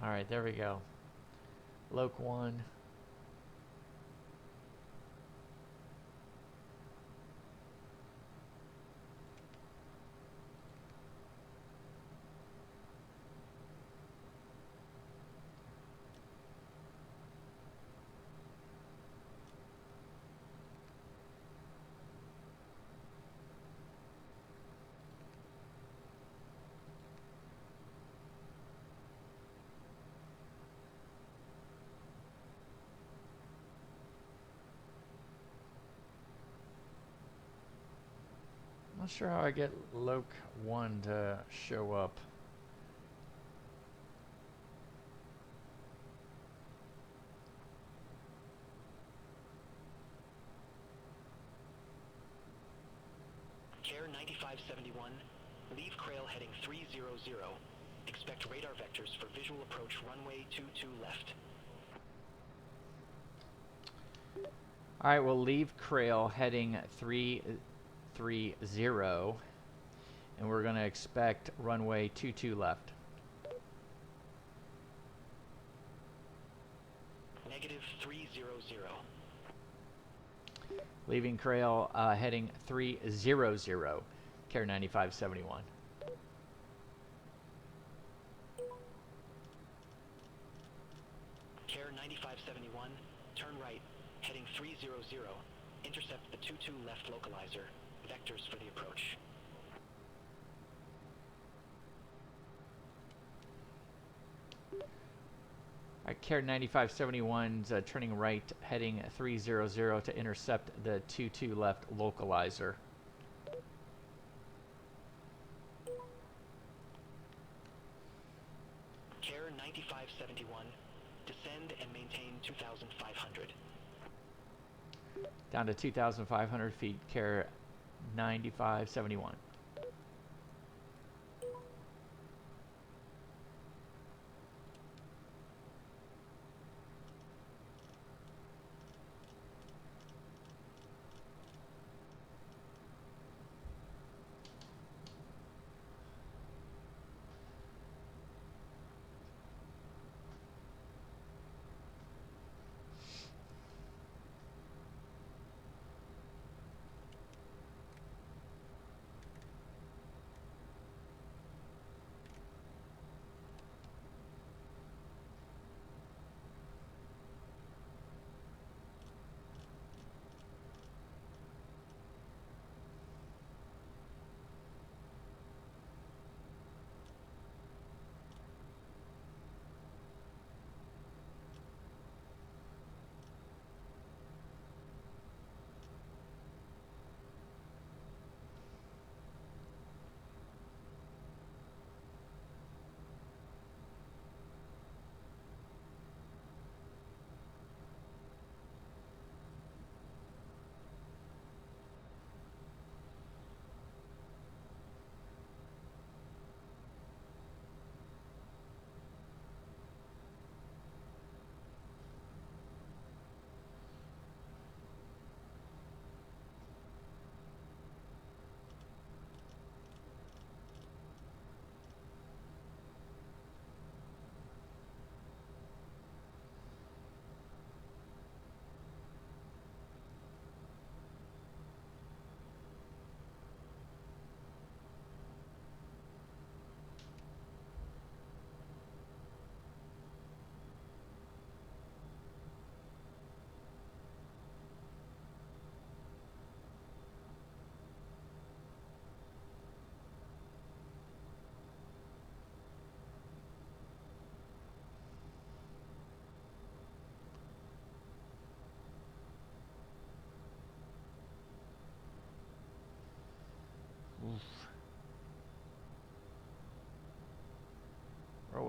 All right, there we go. Loc 1. Not sure how I get Loc 1 to show up. Care 9571, leave Crail heading 300. Expect radar vectors for visual approach runway 22 left. All right, we'll leave Crail heading 330, and we're going to expect runway 22 left. Negative 300. Leaving Crail heading 300, care 9571. Care 9571, turn right, heading 300. Intercept the 22 left localizer. Vectors for the approach. All right, care 9571's turning right, heading 300 to intercept the 22 left localizer. Care 9571, descend and maintain 2,500. Down to 2,500 feet, care 9571.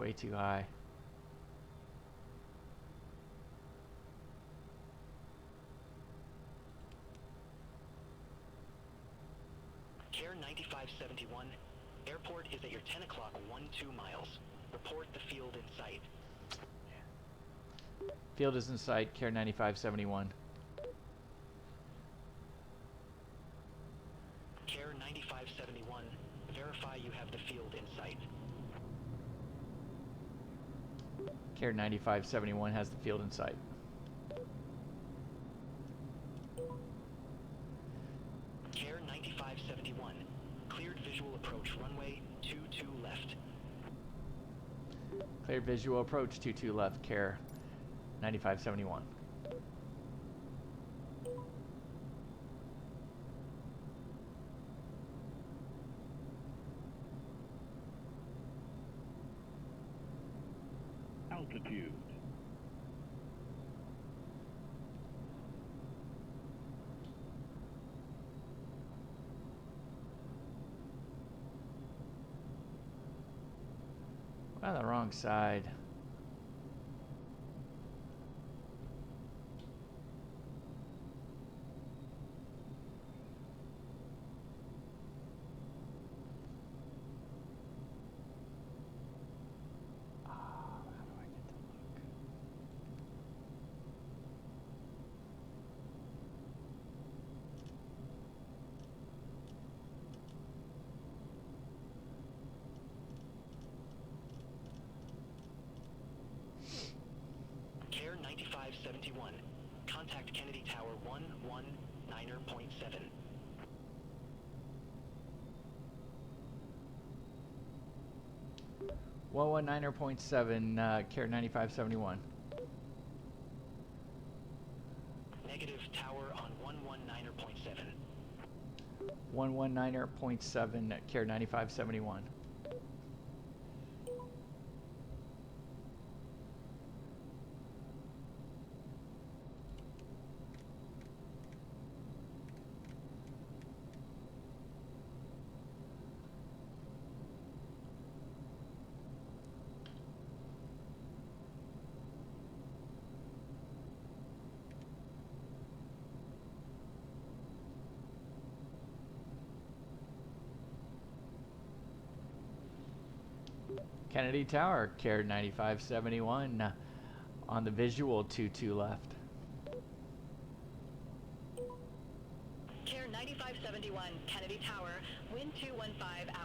way too high. Care 9571, airport is at your 10 o'clock 12 miles. Report the field in sight. Field is in sight, Care 9571. Care 9571, verify you have the field in sight. Care 9571 has the field in sight. Care 9571, cleared visual approach runway 22 left. Cleared visual approach 22 left, Care 9571. Altitude. On the wrong side. Care 9571, contact Kennedy Tower 119.7. 119.7, Care 9571. Negative tower on 119.7. 119.7, Care 9571. Kennedy Tower, Care 9571, on the visual 22 left. Care 9571, Kennedy Tower, wind 215 at 10,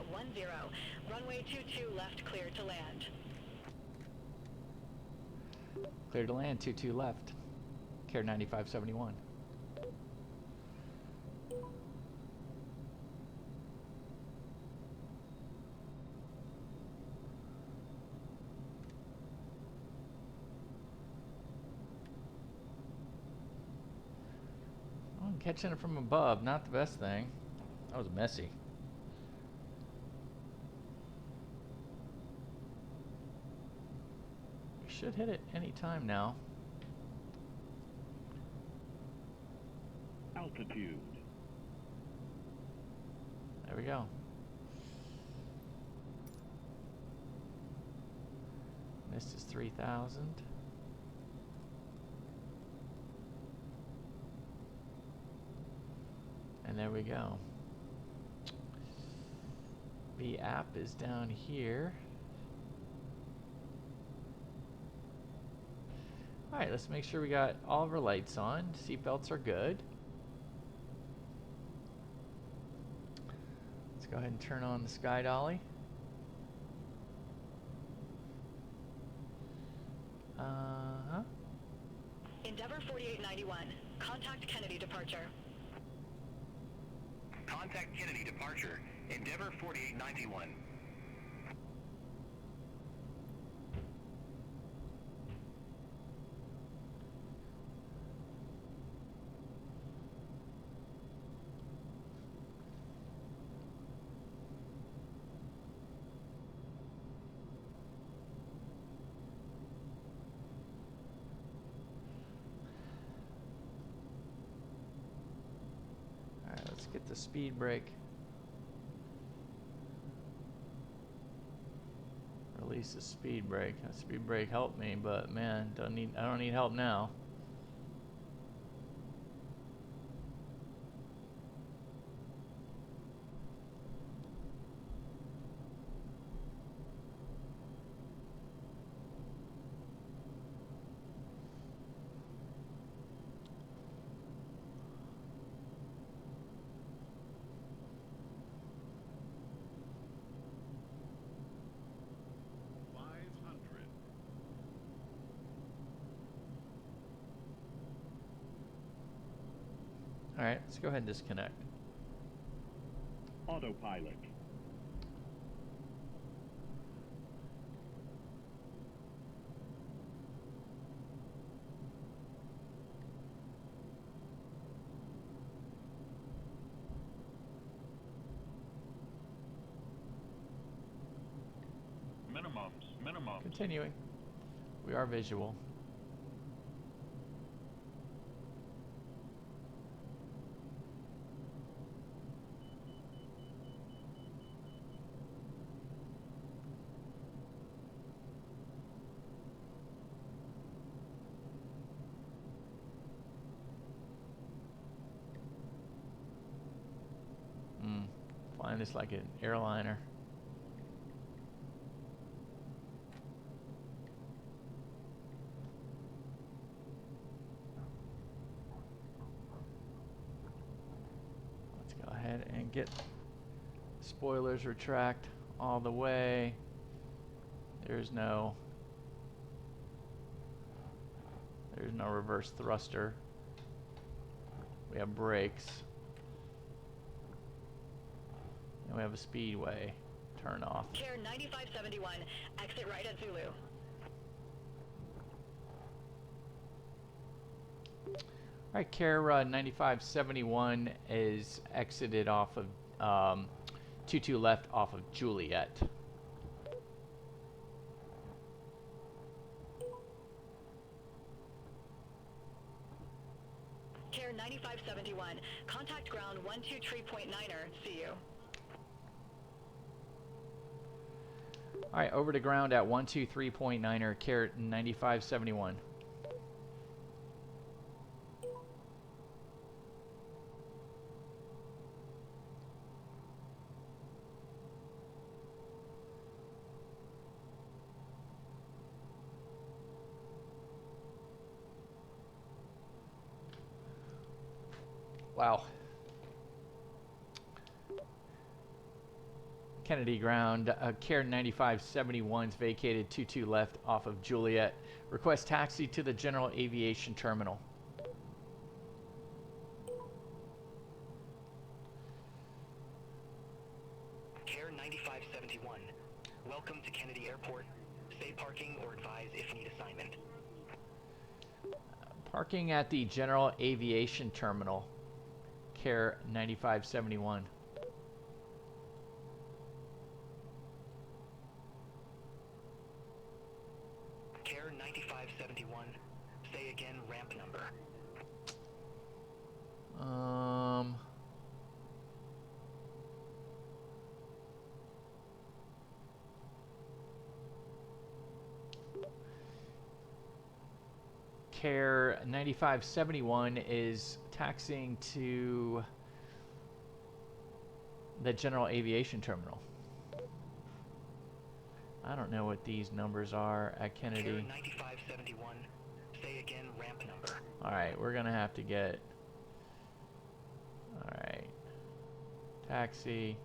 runway 22 left, clear to land. Clear to land, 22 left, Care 9571. Catching it from above, not the best thing. That was messy. We should hit it any time now. Altitude. There we go. Missed is 3,000. And there we go. The app is down here. All right, let's make sure we got all of our lights on. Seatbelts are good. Let's go ahead and turn on the sky dolly. Endeavor 4891, contact Kennedy departure. Contact Kennedy departure, Endeavor 4891. Let's get the speed brake. Release Release the speed brake. That speed brake helped me, but man, I don't need help now. All right, let's go ahead and disconnect. Autopilot. Minimums. Continuing. We are visual. Flying this like an airliner. Let's go ahead and get spoilers retract all the way. There's no reverse thruster. We have brakes. And we have a speedway turn off. Care 9571, exit right at Zulu. Alright, Care 9571 is exited off of 22 left off of Juliet. Care 9571, contact ground 123.9er, see you. Alright, over to ground at 123.9er, Care 9571. Wow. Kennedy ground, Care 9571's vacated 22 left off of Juliet. Request taxi to the General Aviation Terminal. Care 9571. Welcome to Kennedy Airport. Stay parking or advise if need assignment. Parking at the General Aviation Terminal. Care 9571. Care 9571. Say again ramp number. Care 9571 is taxiing to the General Aviation Terminal. I don't know what these numbers are at Kennedy. Care 9571. Say again ramp number. Alright, we're gonna have to get... Alright. Taxi.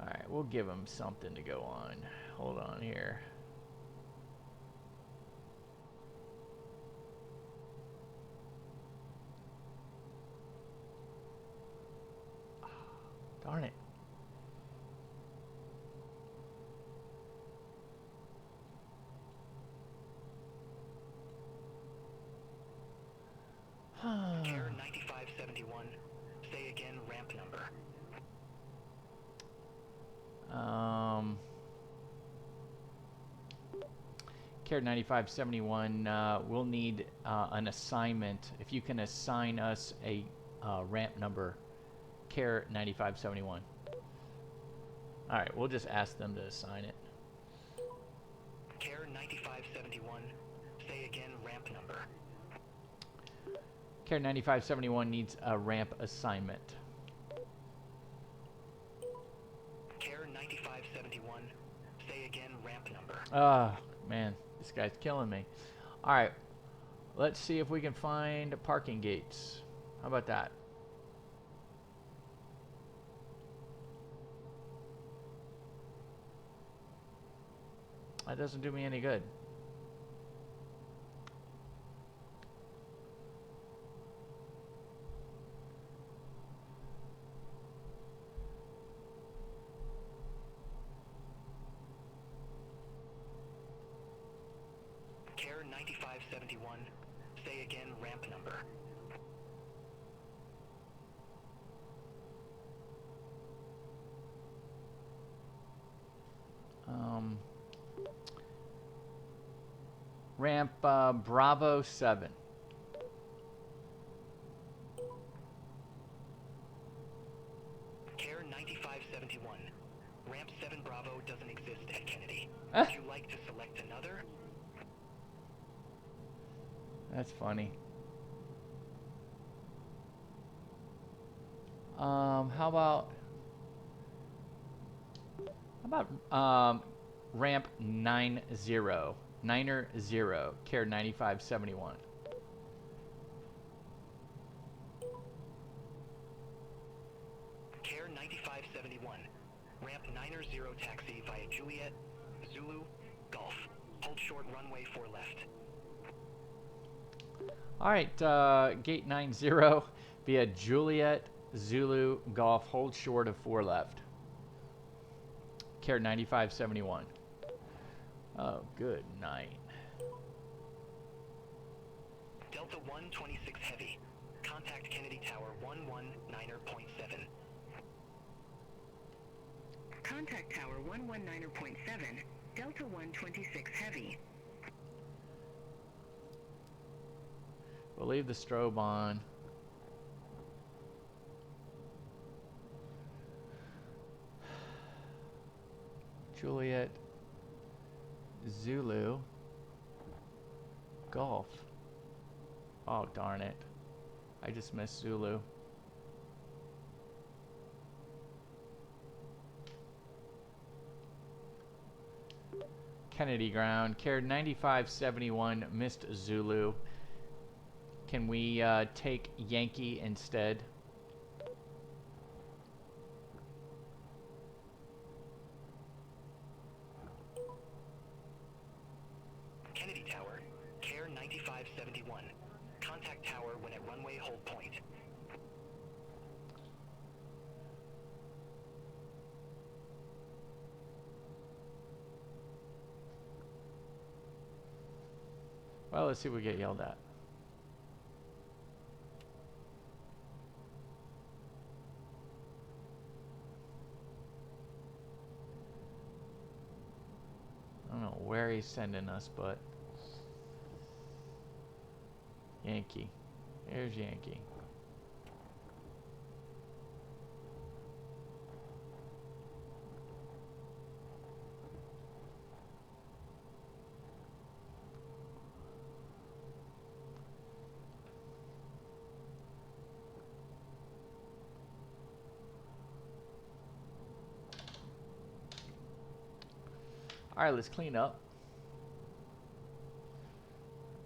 Alright, we'll give them something to go on. Hold on here. Darn it. Care 9571. Say again ramp number. Care 9571, we'll need an assignment. If you can assign us a ramp number. Care 9571. Alright, we'll just ask them to assign it. 9571. Say again, ramp number. Care 9571 needs a ramp assignment. Care 9571. Say again, ramp number. Ah, man, this guy's killing me. All right, let's see if we can find parking gates. How about that? That doesn't do me any good. Care 9571. Say again, ramp number. Ramp Bravo 7. Care 9571. Ramp 7 Bravo doesn't exist at Kennedy. Ah. Would you like to select another? That's funny. How about ramp 90, Niner 0, care 9571. Care 9571. Ramp 90 taxi via Juliet, Zulu, Golf. Hold short runway 4 left. All right, gate 90 via Juliet, Zulu, Golf, hold short of 4 left. Care 9571. Oh, good night. Delta 126 Heavy. Contact Kennedy Tower 119.7. Contact Tower 119.7, Delta 126 Heavy. We'll leave the strobe on. Juliet, Zulu, Golf. Oh, darn it. I just missed Zulu. Kennedy ground. Care 9571 missed Zulu. Can we take Yankee instead? Kennedy Tower, Care 9571. Contact Tower when at runway hold point. Well, let's see if we get yelled at. I don't know where he's sending us, but Yankee. Here's Yankee. All right, let's clean up.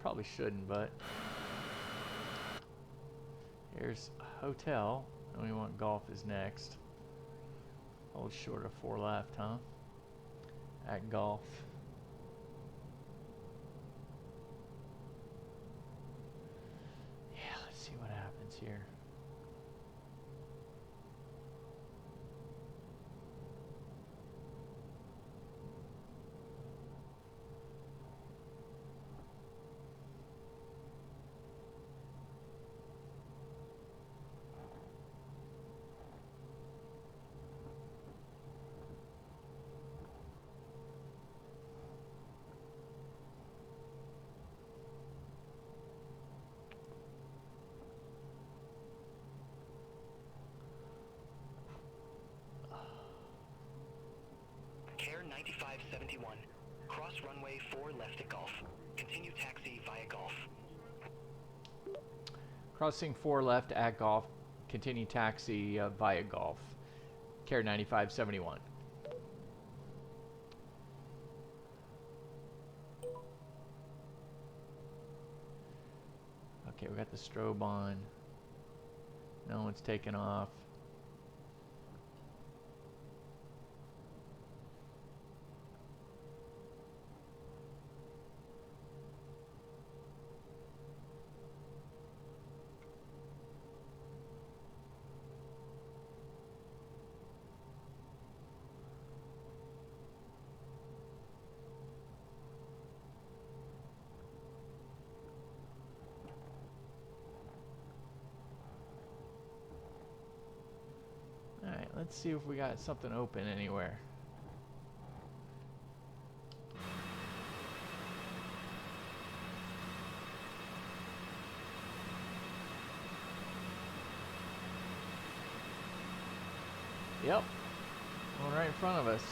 Probably shouldn't, but here's a hotel, and we want Golf is next. Hold short of 4 left, huh? At Golf. Yeah, let's see what happens here. runway 4 left at Golf. Continue taxi via Golf. Crossing 4 left at Golf. Continue taxi via Golf. Care 9571. Okay, we got the strobe on. No one's taken off. Alright, let's see if we got something open anywhere. Yep, one right in front of us.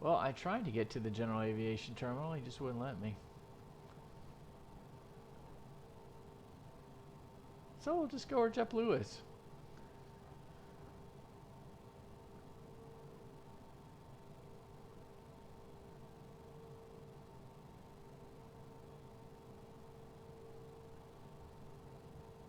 Well, I tried to get to the general aviation terminal, he just wouldn't let me. So we'll just go where JetBlue is.